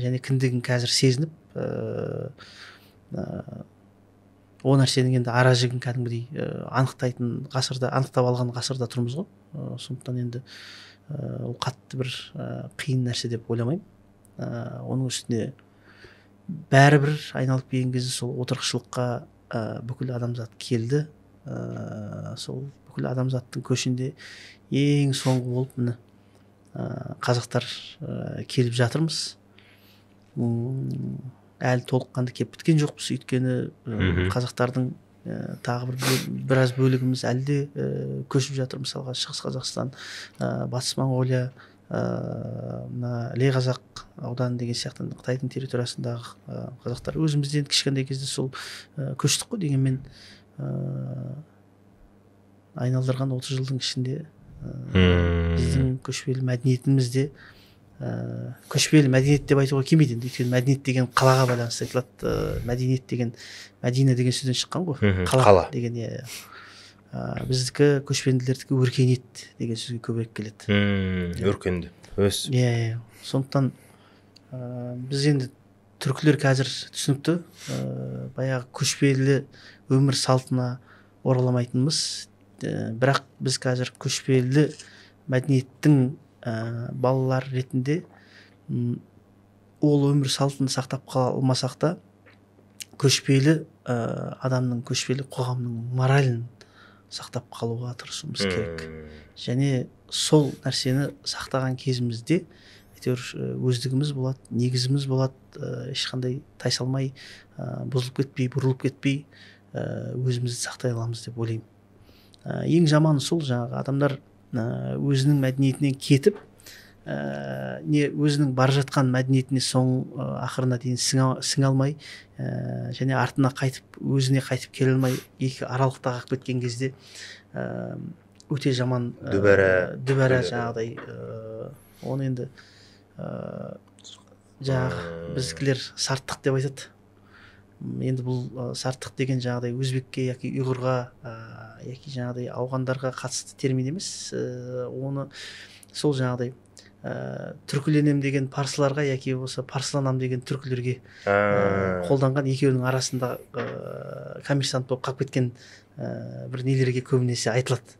және кіндігін қазір сезініп, о нәрсенің енді ара жігін кәдімгідей анықтайтын ғасырда, анықтап алған ғасырда тұрмыз ғой. Сондықтан енді ол қатты бір қиын нәрсе деп ойламаймын. Оның үстіне бәрібір айналып келген кезде сол отырықшылыққа бүкіл адамзат келді. Сол бүкіл адамзаттың көшінде ең соңғы болып міне қазақтар келіп жатырмыз. Әлі толыққанды келіп біткен жоқпыз, өйткені қазақтардың тағы біраз бөлігіміз әлі де көшіп жатыр. Мысалға Шығыс Қазақстан, Батыс Моңғолия, Іле қазақ ауданы деген сияқты Қытайдың территориясындағы қазақтар өзімізден кішкентай кезде сол көштік қой. Дегенмен айналдырған 30 жылдың ішінде біздің көшпелі мәдениетімізде көшпелі мәдениет деп айтуға келмейді енді, өйткені мәдениет деген қалаға байланысты айтылады. Мәдениет деген мәдина деген сөзден шыққан ғой, қала деген. Біздікі көшпенділердікі өркениет деген сөзге көбірек келеді. Өркенді өз. Сондықтан біз енді түркілер қазір түсінікті, баяғы көшпелі өмір салтына ораламайтынымыз, бірақ біз қазір көшпелі мәдениеттің балалар ретінде ол өмір салтын сақтап қала алмасақ та, көшпелі адамның, көшпелі қоғамның моралін сақтап қалуға тырысуымыз керек. Және сол нәрсені сақтаған кезімізде өздігіміз болады, негізіміз болады, ешқандай тайсалмай, бұзылып кетпей, бұрылып кетпей өзімізді сақтай аламыз деп ойлаймын. Ең жаманы сол, жаңағы адамдар өзінің мәдениетінен кетіп, өзінің бара жатқан мәдениетіне ақырына дейін сіңе алмай, және артына қайтып, өзіне қайтып келе алмай, екі аралықта қалып кеткен кезде өте жаман дүбәрә жаңағыдай, оны енді жаңағы біздікілер сарттық деп айтады. Енді бұл сарттық деген жаңағыдай өзбекке яки ұйғырға, яки жаңағыдай ауғандарға қатысты термин емес. Оны сол жаңағыдай түркіленем деген парсыларға яки болса парсыланам деген түркілерге қолданған, екеуінің арасында коммерсант болып қалып кеткен бір нелерге көбінесе айтылады.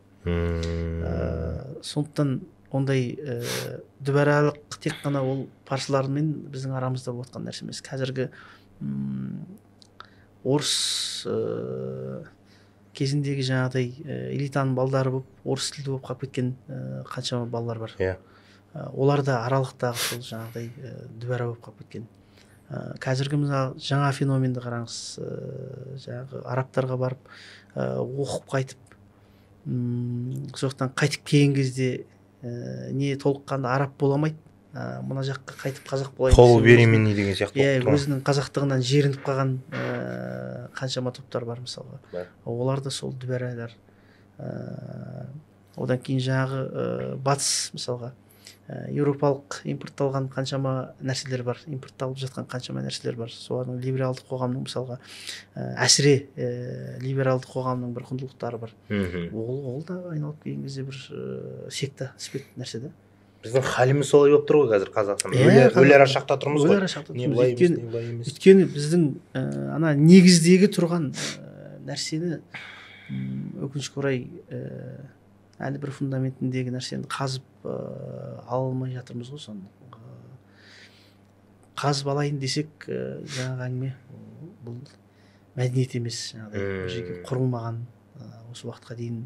Сондықтан ондай дүбәралық тек қана ол парсылармен біздің арамызда болып жатқан нәрсе емес. Қазіргі орыс кезіндегі жаңағыдай элитаның балдары болып, орыс тілді болып қалып кеткен қаншама балалар бар. Олар да аралықтағы сол жаңағыдай дүбәрә болып қалып кеткен. Қазіргі жаңа феноменді қараңыз, жаңағы арабтарға барып оқып қайтып, соқтан қайтып келген кезде не толыққанды араб бола алмайды, мына жаққа қайтып қазақ болайын қолы беременный деген сияқты. Өзінің қазақтығынан жерініп қалған қаншама топтар бар мысалға. Олар да сол дүбәрәлер. Одан кейін жаңағы батыс мысалға еуропалық импортталған қаншама нәрселер бар, импортталып жатқан қаншама нәрселер бар. Солардың либералды қоғамның мысалға әсіре либералды қоғамның бір құндылықтары бар. Ол да айналып келген кезде бір секта іспетті нәрсе да. Біздің халіміз солай болып тұр ғой қазір Қазақстанда. Өлер ашақта тұрмыз ғой. Өйткені біздің ана негіздегі тұрған нәрсені өкінішке орай әлі бір фундаментіндегі нәрсені қазып ала алмай жатырмыз ғой. Соны қазып алайын десек, жаңағы әңгіме бұл мәдениет емес, жаңағыдай бір жерге құрылмаған, осы уақытқа дейін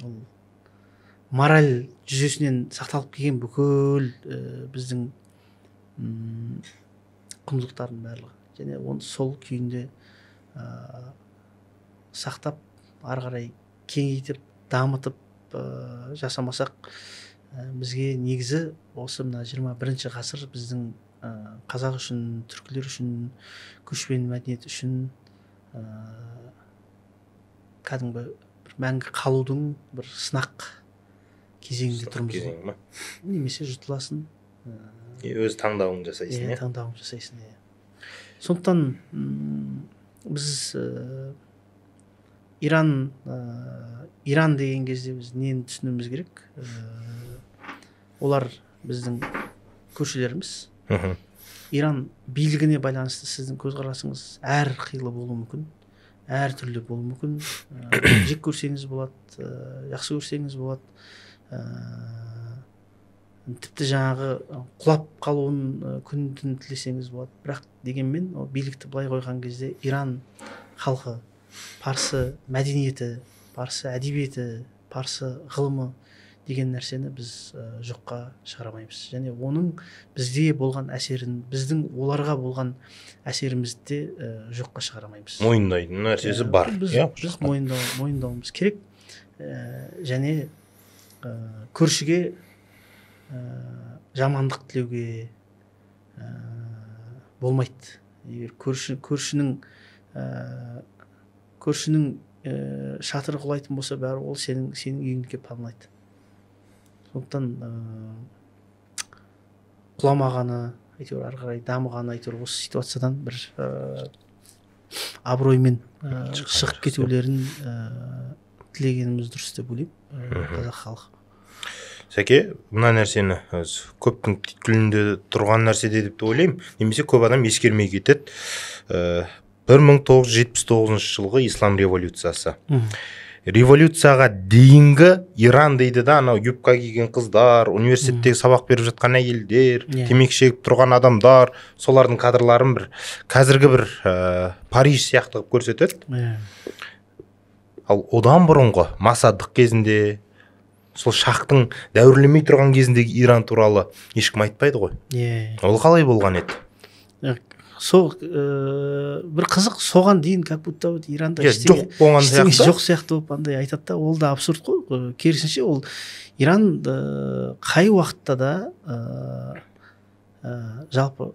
ол мораль жүзесінен сақталып келген бүкіл біздің құндылықтардың барлығы. Және оны сол күйінде сақтап, ары қарай кеңейтіп, дамытып жасамасақ, бізге негізі осы мына 21 ғасыр біздің қазақ үшін, түркілер үшін, көшпелі мәдениет үшін кәдімгі бір мәңгі қалудың бір сынақ кезеңінде тұрмыз. Немесе жұтыласын. Өз таңдауын жасайсың. Таңдауын жасайсың. Сондықтан біз Иран деген кезде біз нені түсінуіміз керек? Олар біздің көршілеріміз. Иран билігіне байланысты сіздің көзқарасыңыз әр қилы болуы мүмкін, әр түрлі болуы мүмкін. Жек көрсеңіз болады, жақсы көрсеңіз болады. Тіпті жаңағы құлап қалуын күн-түн тілесеңіз болады. Бірақ дегенмен билікті былай қойған кезде Иран халқы, парсы мәдениеті, парсы әдебиеті, парсы ғылымы деген нәрсені біз жоққа шығарамаймыз. Және оның бізде болған әсерін, біздің оларға болған әсерімізді жоққа шығарамаймыз. Мойындайтын нәрсесі бар. Біз мойындауымыз керек. Және көршіге жамандық тілеуге болмайды. Егер көршінің шатыры құлайтын болса, бәрі ол сенің үйіңді келіп паналайды. Сондықтан құламағаны, әйтеуір ары қарай дамығаны, әйтеуір осы ситуациядан бір абыроймен шығып кетулерін тілегеніміз дұрыс деп ойлаймын, қазақ халқы. Сәке, мына нәрсені көптің түйткілінде тұрған нәрседе деп ойлаймын, немесе көп адам ескермей кетеді. 1979 жылғы ислам революциясы. Революцияға дейінгі Иран дейді да, анау юбка киген қыздар, университеттегі сабақ беріп жатқан әйелдер, темекі шегіп тұрған адамдар, солардың кадрларын қазіргі бір Париж сияқты қылып көрсетеді. Ал одан бұрынғы Масаддық кезінде, сол шақтың дәуірлемей тұрған кезіндегі Иран туралы ешкім айтпайды ғой. Ол қалай болған еді? Сол бір қызық, соған дейін как будто Иранда жоқ сияқты болып андай айтады да, ол да абсурд қой. Керісінше ол Иран қай уақытта да жалпы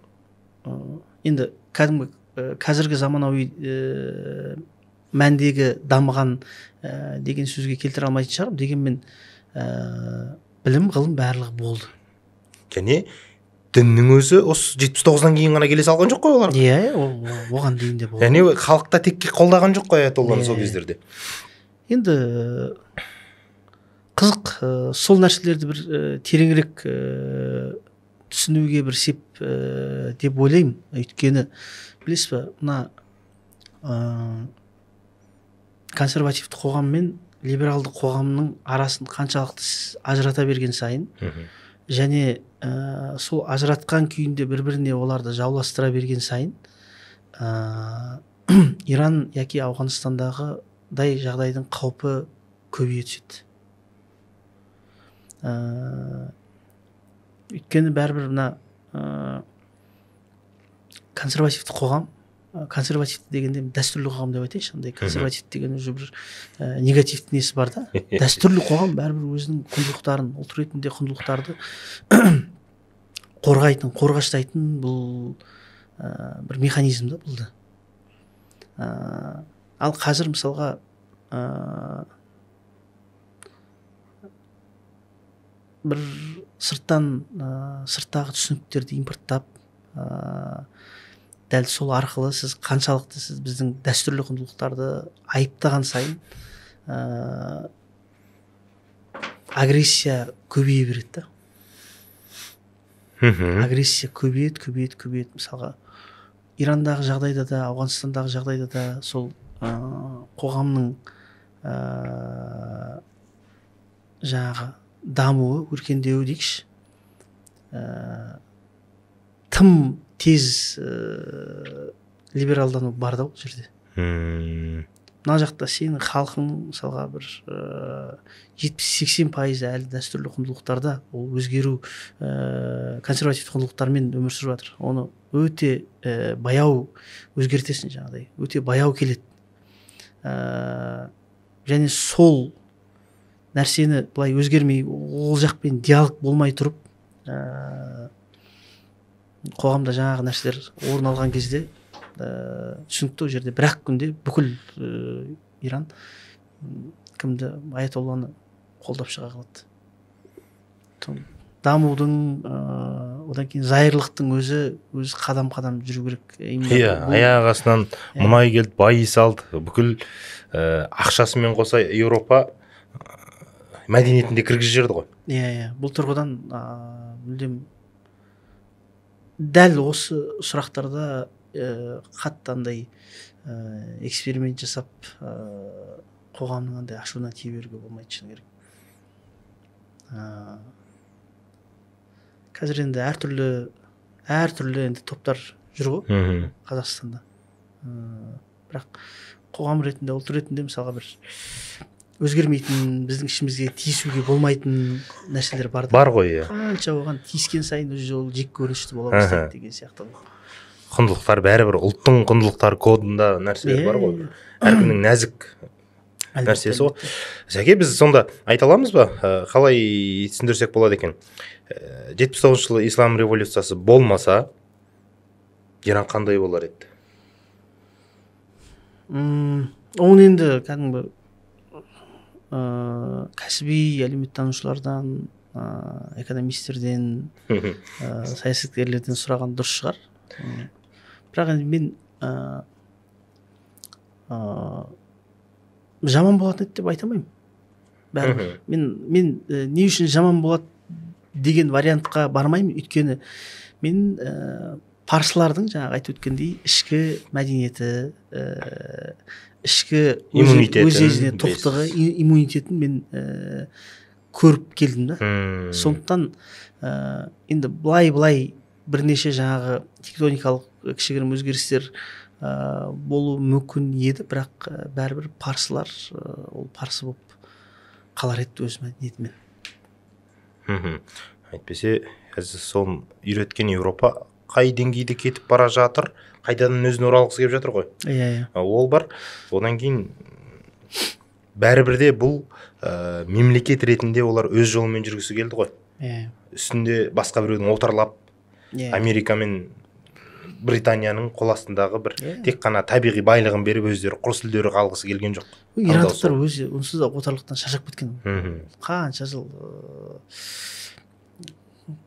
енді кәдімгі қазіргі заманауи мәндегі дамыған деген сөзге келтіре алмайтын шығармын, дегенмен білім, ғылым барлығы болды. Және діннің өзі осы 79-дан кейін ғана келе салған жоқ қой олар? Оған дейін де болды. Және халықта текке қолдаған жоқ қой аятолланы сол кездерде? Енді қызық, сол нәрселерді бір тереңірек түсінуге бір сеп деп ойлаймын. Өйткені білесіз ба, мына консервативті қоғам мен либералды қоғамның арасын қаншалықты ажырата берген сайын, және сол ажыратқан күйінде бір-біріне оларды жауластыра берген сайын, Иран яки Ауғанстандағыдай жағдайдың қаупі көбейе түседі. Өйткені бәрібір мына консервативті қоғам, консервативті дегенде дәстүрлі қоғам деп айтайыншы, андай консервативті деген уже бір негативті несі бар да. Дәстүрлі қоғам бәрібір өзінің құндылықтарын, ұлт ретінде құндылықтарды қорғайтын, қорғаштайтын бұл бір механизм да бұл да. Ал қазір мысалға бір сырттағы түсініктерді импорттап, дәл сол арқылы сіз қаншалықты сіз біздің дәстүрлі құндылықтарды айыптаған сайын агрессия көбейе береді да. Агрессия көбейеді. Мысалға Ирандағы жағдайда да, Ауғанстандағы жағдайда да сол қоғамның жаңағы дамуы, өркендеуі дейікші, тым тез либералдану бар да ол жерде. Мына жақта сенің халқың мысалға бір 70-80% әлі дәстүрлі құндылықтарда, ол өзгеру консервативті құндылықтармен өмір сүріп жатыр. Оны өте баяу өзгертесің, жаңағыдай өте баяу келеді. Және сол нәрсені былай өзгермей, ол жақпен диалог болмай тұрып, қоғамда жаңағы нәрселер орын алған кезде түсінікті, ол жерде бір-ақ күнде бүкіл Иран кімді, аятолланы қолдап шыға қалады. Дамудың, одан кейін зайырлықтың өзі қадам-қадам жүру керек. Аяқ астынан мұнай келді, байи салды, бүкіл ақшасымен қоса Еуропа мәдениетінде кіргізіп жіберді ғой. Бұл тұрғыдан мүлдем дәл осы сұрақтарда қатты андай эксперимент жасап қоғамның андай ашуына тие беруге болмайды, шыны керек. Қазір енді әртүрлі енді топтар жүр ғой Қазақстанда. Бірақ қоғам ретінде, ұлт ретінде мысалға бір өзгермейтін, біздің ішімізге тиісуге болмайтын нәрселер бар. Бар ғой, қанша оған тиіскен сайын ол жек көрінішті бола бастайды деген сияқты. Құндылықтар бәрібір ұлттың құндылықтар кодында нәрселер бар ғой. Әркімнің нәзік нәрсесі ғой. Сәке, біз сонда айта аламыз ба? Қалай түсіндірсек болады екен? 79 жылы ислам революциясы болмаса, Иран қандай болар еді? Оны енді кәдімгі кәсіби әлеуметтанушылардан экономистерден саясаткерлерден сұраған дұрыс шығар. Бірақ енді мен жаман болатын еді деп айта алмаймын. Бәрібір мен не үшін жаман болады деген вариантқа бармаймын, өйткені мен парсылардың жаңағы айтып өткендей ішкі мәдениеті, ішкі өз-өзіне тоқтығы, иммунитетін мен көріп келдім да. Сондықтан енді былай бірнеше жаңағы тектоникалық кішігірім өзгерістер болу мүмкін еді, бірақ бәрібір парсылар ол парсы болып қалар еді өз мәдениетімен. Әйтпесе соны үйреткен Еуропа қай деңгейде кетіп бара жатыр, қайдан өзіне оралғысы келіп жатыр ғой. Ол бар. Одан кейін бәрібір де бұл мемлекет ретінде олар өз жолымен жүргісі келді ғой. Үстінде басқа біреудің отарлап, Америка мен Британияның қол астындағы бір тек қана табиғи байлығын беріп өздері құр сүлдері қалғысы келген жоқ. Ирандықтар өзі онсыз да отарлықтан шаршап кеткен. Қанша жыл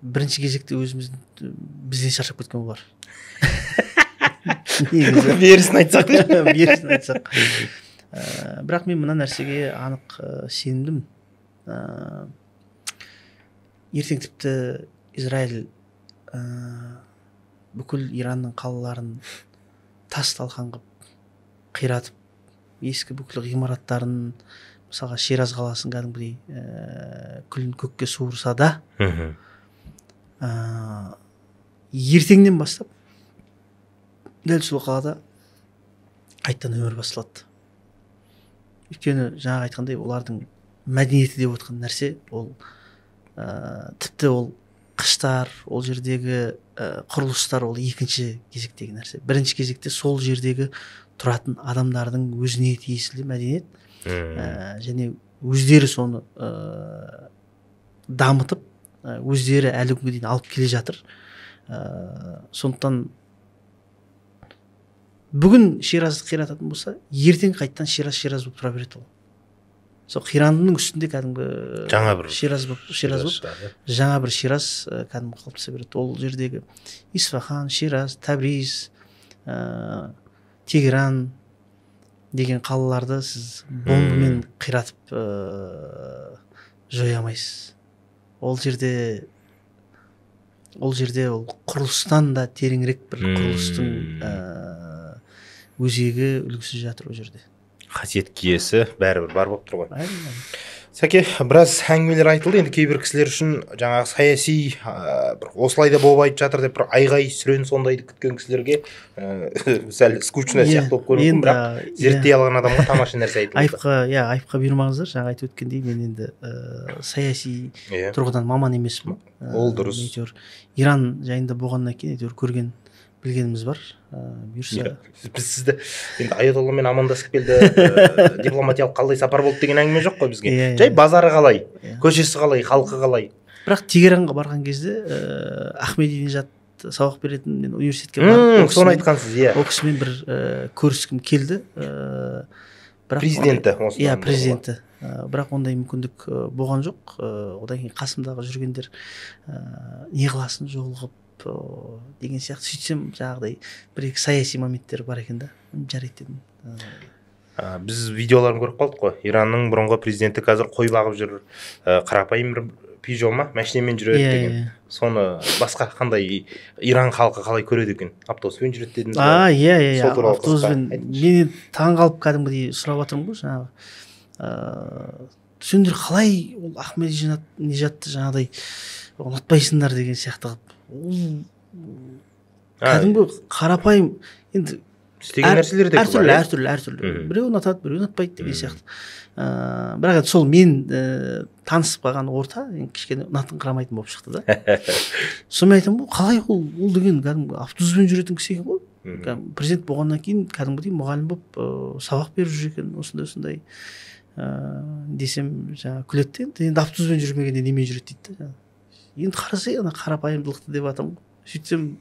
бірінші кезекте бізден шаршап кеткен олар. Берісін айтсақ. Бірақ мен мына нәрсеге анық сенімдім. Ертең тіпті Израиль бүкіл Иранның қалаларын тас талқан қылып қиратып, ескі бүкіл ғимараттарын, мысалға Шираз қаласын кәдімгідей күлін көкке суырса да, ертеңнен бастап дәл сол қалада қайтадан өмір басталады. Өйткені жаңа айтқандай олардың мәдениеті деп отқан нәрсе ол тіпті ол қыштар, ол жердегі құрылыстар ол екінші кезектегі нәрсе. Бірінші кезекте сол жердегі тұратын адамдардың өзіне тиесілі мәдениет, және өздері соны дамытып, өздері әлі күнге дейін алып келе жатыр. Сондықтан бүгін Шираз қирататын болса, ертең қайттан Шираз болып тұра береді ол. Сол қирандының үстінде кәдімгі жаңа бір Шираз болып, жаңа бір Шираз кәдімгі қалыптаса береді. Ол жердегі Исфахан, Шираз, Табриз, Тегеран деген қалаларды сіз бомбамен қиратып жоя алмайсыз. Ол жерде ол құрылыстан да тереңірек бір құрылыстың өзегі үлгісі жатыр ол жерде. Қасиет киесі бәрібір бар болып тұр ғой. Сәке, біраз әңгімелер айтылды. Енді кейбір кісілер үшін жаңағы саяси осылай да болып айтып жатыр деп бір айғай сүрен сондайды күткен кісілерге сәл скучно сияқты болып көрінеді, бірақ зерттей алған адамға тамаша нәрсе айтылды. Айыпқа бұйырмаңыздар. Жаңа айтып өткендей, мен енді саяси тұрғыдан маман емеспін. Ол дұрыс. Иран жайында болғаннан кейін әйтеуір көрген білгеніміз бар. Бұйырса біз сізді енді Аятолламен амандасып келді, дипломатиялық қалай сапар болды деген әңгіме жоқ қой бізге. Жай базары қалай, көшесі қалай, халқы қалай. Бірақ Тегеранға барған кезде Ахмединежад сабақ беретін мен университетке барып, соны айтқансыз, иә. Ол кісімен бір көріскім келді. Президенті. Президенті. Бірақ ондай мүмкіндік болған жоқ. Одан кейін қасымдағы жүргендер не қыласын жолығып деген сияқты, сөйтсем жаңағыдай бір-екі саяси моменттер бар екен да, жарайды дедім. Біз видеоларын көріп қалдық қой. Иранның бұрынғы президенті қазір қой бағып жүр, қарапайым бір пижома машинамен жүреді деген. Соны басқа қандай Иран халқы қалай көреді екен? Автобуспен жүреді дедіңіз ба? Автобуспен. Мен таң қалып кәдімгідей сұрап жатырмын ғой, жаңағы сендер қалай ол Ахмединежадты жаңағыдай ұнатпайсыңдар деген сияқты қылып. Кәдімгі қарапайым, енді істеген нәрселер де әртүрлі. Біреу ұнатады, біреу ұнатпайды деген сияқты. Бірақ сол мен танысып қалған орта кішкене ұнатын қарамайтын болып шықты да. Сонымен айтамын, қалай ол деген кәдімгі автобуспен жүретін кісі екен ғой. Президент болғаннан кейін кәдімгідей мұғалім болып сабақ беріп жүр екен, осындай десем жаңа күледі. Енді автобуспен жүрмегенде немен жүреді дейді. Енді қарасай, ана қарапайымдылықты деп атам. Сөйтсем,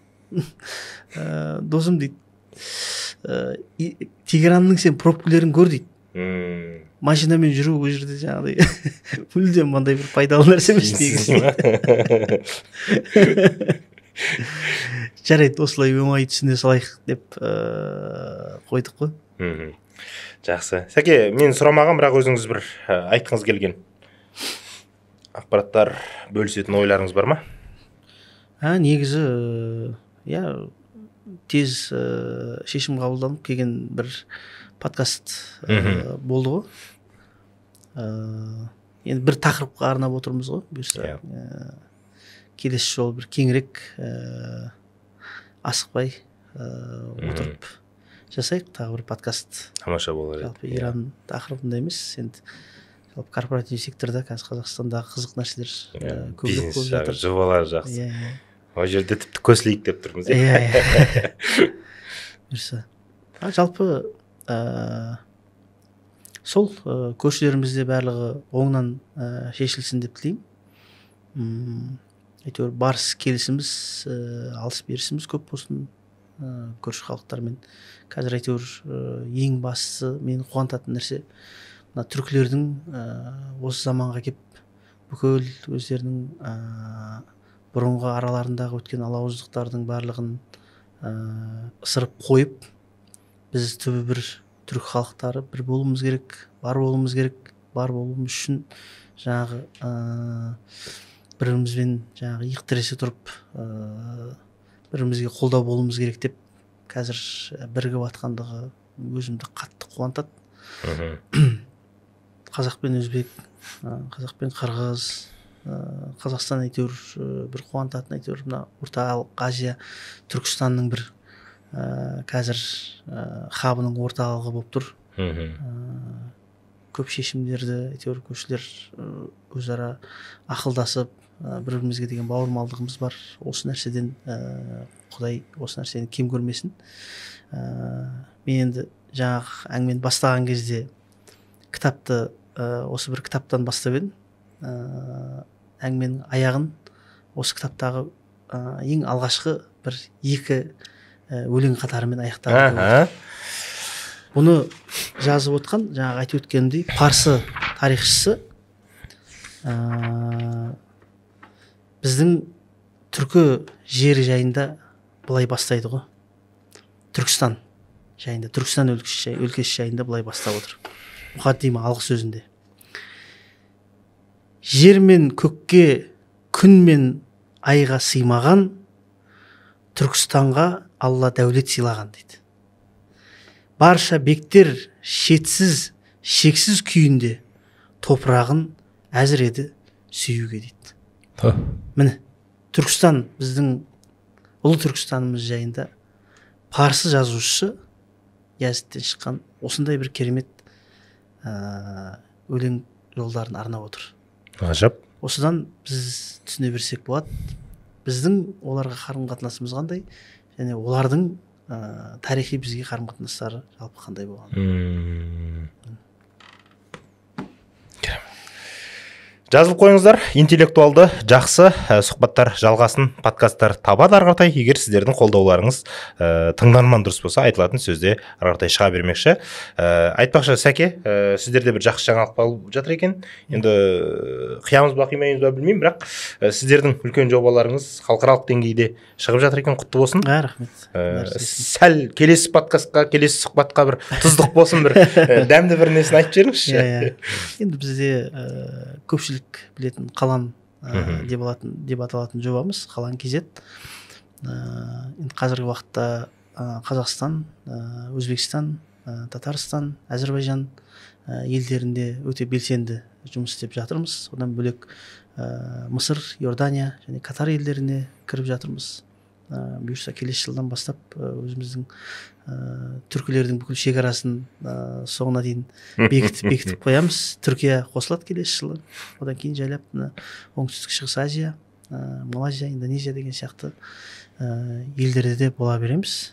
досым дейді, Тегеранның сен пробкілерін көр дейді. машинамен жүру бұл жерде жаңағыдай мүлдем мындай бір пайдалы нәрсе емес негізі. Жарайды, осылай оңай түсіне салайық деп қойдық қой. Жақсы. Сәке, мен сұрамаған, бірақ өзіңіз бір айтқыңыз келген ақпараттар, бөлісетін ойларыңыз бар ма? Негізі, тез шешім қабылданып келген бір подкаст болды ғой. Енді бір тақырыпқа арнап отырмыз ғой, бұйырса. Келесі жол бір кеңірек асықпай отырып жасайық тағы бір подкаст. Тамаша болар еді. Жалпы Иран тақырыбында емес, енді жалпы корпоратив секторда қазір Қазақстандағы қызық нәрселер көбірек болып жатыр. Жобалар жақсы. Ол жерде тіпті көсілейік деп тұрмыз. Бұйырса. Жалпы сол көршілерімізде барлығы оңынан шешілсін деп тілеймін. Әйтеуір барыс келісіміз, алыс берісіміз көп болсын көрші халықтармен. Қазір әйтеуір ең бастысы мені қуантатын нәрсе, мына түркілердің осы заманға кеп бүкіл өздерінің бұрынғы араларындағы өткен алауыздықтардың барлығын ысырып қойып, біз түбі бір түрік халықтары бір болуымыз керек, бар болуымыз үшін жаңағы бірімізбен жаңағы иық тіресе тұрып бірімізге қолдау болуымыз керек деп қазір бірігіп атқандығы өзімді қатты қуантады. Қазақ пен өзбек, қазақ пен қырғыз, Қазақстан әйтеуір бір қуантатын, әйтеуір мына орталық Азия, Түркістанның бір қазір хабының орталығы болып тұр. Көп шешімдерді әйтеуір көшілер өзара ақылдасып, бір-бірімізге деген бауырмалдығымыз бар. Осы нәрседен Құдай осы нәрсені кем көрмесін. Мен енді жаңағы әңгімені бастаған кезде кітапты осы бір кітаптан бастап едім. Әңгіменің аяғын осы кітаптағы ең алғашқы бір 2 өлең қатарымен аяқтадым. Бұны жазып отқан, жаңағы айтып өткенімдей, парсы тарихшысы біздің түркі жері жайында былай бастайды ғой. Түркістан жайында, Түркістан өлкесі жайында былай бастап отыр. Мұқаддима алғы сөзінде. Жер мен көкке, күн мен айға сыймаған Түркістанға Алла дәулет сыйлаған дейді. Барша бектер шетсіз, шексіз күйінде топырағын әзір еді сүйуге дейді. Міне, Түркістан, біздің ұлы Түркістанымыз жайында парсы жазушысы Язиттен шыққан осындай бір керемет өлең жолдарын арнап отыр. Ғажап. Осыдан біз түсіне берсек болады, біздің оларға қарым-қатынасымыз қандай, және олардың тарихи бізге қарым-қатынастары жалпы қандай болған. Жазылып қойыңыздар, интеллектуалды, жақсы сұхбаттар жалғасын, подкасттар табады ары қаратай. Егер сіздердің қолдауларыңыз тыңдарман дұрыс болса, айтылатын сөзде ары қаратай шыға бермекші. Айтпақшы, Сәке, сіздерде бір жақсы жаңалық болып жатыр екен. Енді қиямыз ба, қимаймыз ба білмеймін, бірақ сіздердің үлкен жобаларыңыз халықаралық деңгейде шығып жатыр екен. Құтты болсын. Рахмет. Сәл келесі подкастқа, келесі сұхбатқа бір тұздық болсын, бір дәмді бір несін айтып жіберіңізші. Енді бізде көпшілік білетін қалан деп аталатын жобамыз Қалан KZ. Енді қазіргі уақытта Қазақстан, Өзбекстан, Татарстан, Әзербайжан елдерінде өте белсенді жұмыс істеп жатырмыз. Одан бөлек Мысыр, Иордания және Катар елдеріне кіріп жатырмыз. Бұйырса келесі жылдан бастап өзіміздің түркілердің бүкіл шекарасын соңына дейін бекітіп қоямыз. Түркия қосылады келесі жылы. Одан кейін жайлап оңтүстік шығыс Азия, Малайзия, Индонезия деген сияқты елдерде де бола береміз.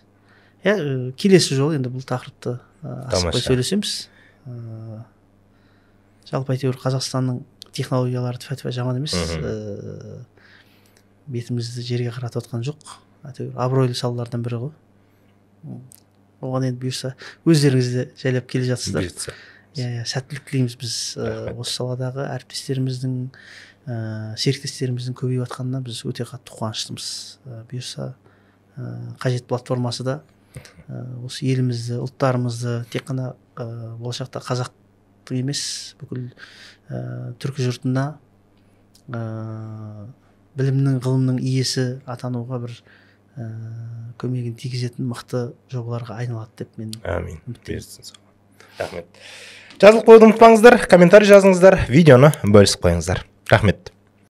Келесі жолы енді бұл тақырыпты асықпай сөйлесеміз. Жалпы әйтеуір Қазақстанның технологиялары тфа-тфа жаман емес. Бетімізді жерге қаратып отқан жоқ. Әйтеуір абыройлы салалардан бірі ғой. Оған енді бұйырса өздеріңіз де жайлап келе жатсыздар. сәттілік тілейміз біз осы саладағы әріптестеріміздің серіктестеріміздің көбейіп жатқанына біз өте қатты қуаныштымыз. Бұйырса қажет платформасы да осы елімізді, ұлттарымызды тек қана болашақта қазақтың емес бүкіл түркі жұртына білімнің, ғылымның иесі атануға бір көмегін тигізетін мықты жобаларға айналады деп мен үміттемін. Рахмет. Жазылып қоюды ұмытпаңыздар, комментарий жазыңыздар, видеоны бөлісіп қойыңыздар. Рахмет.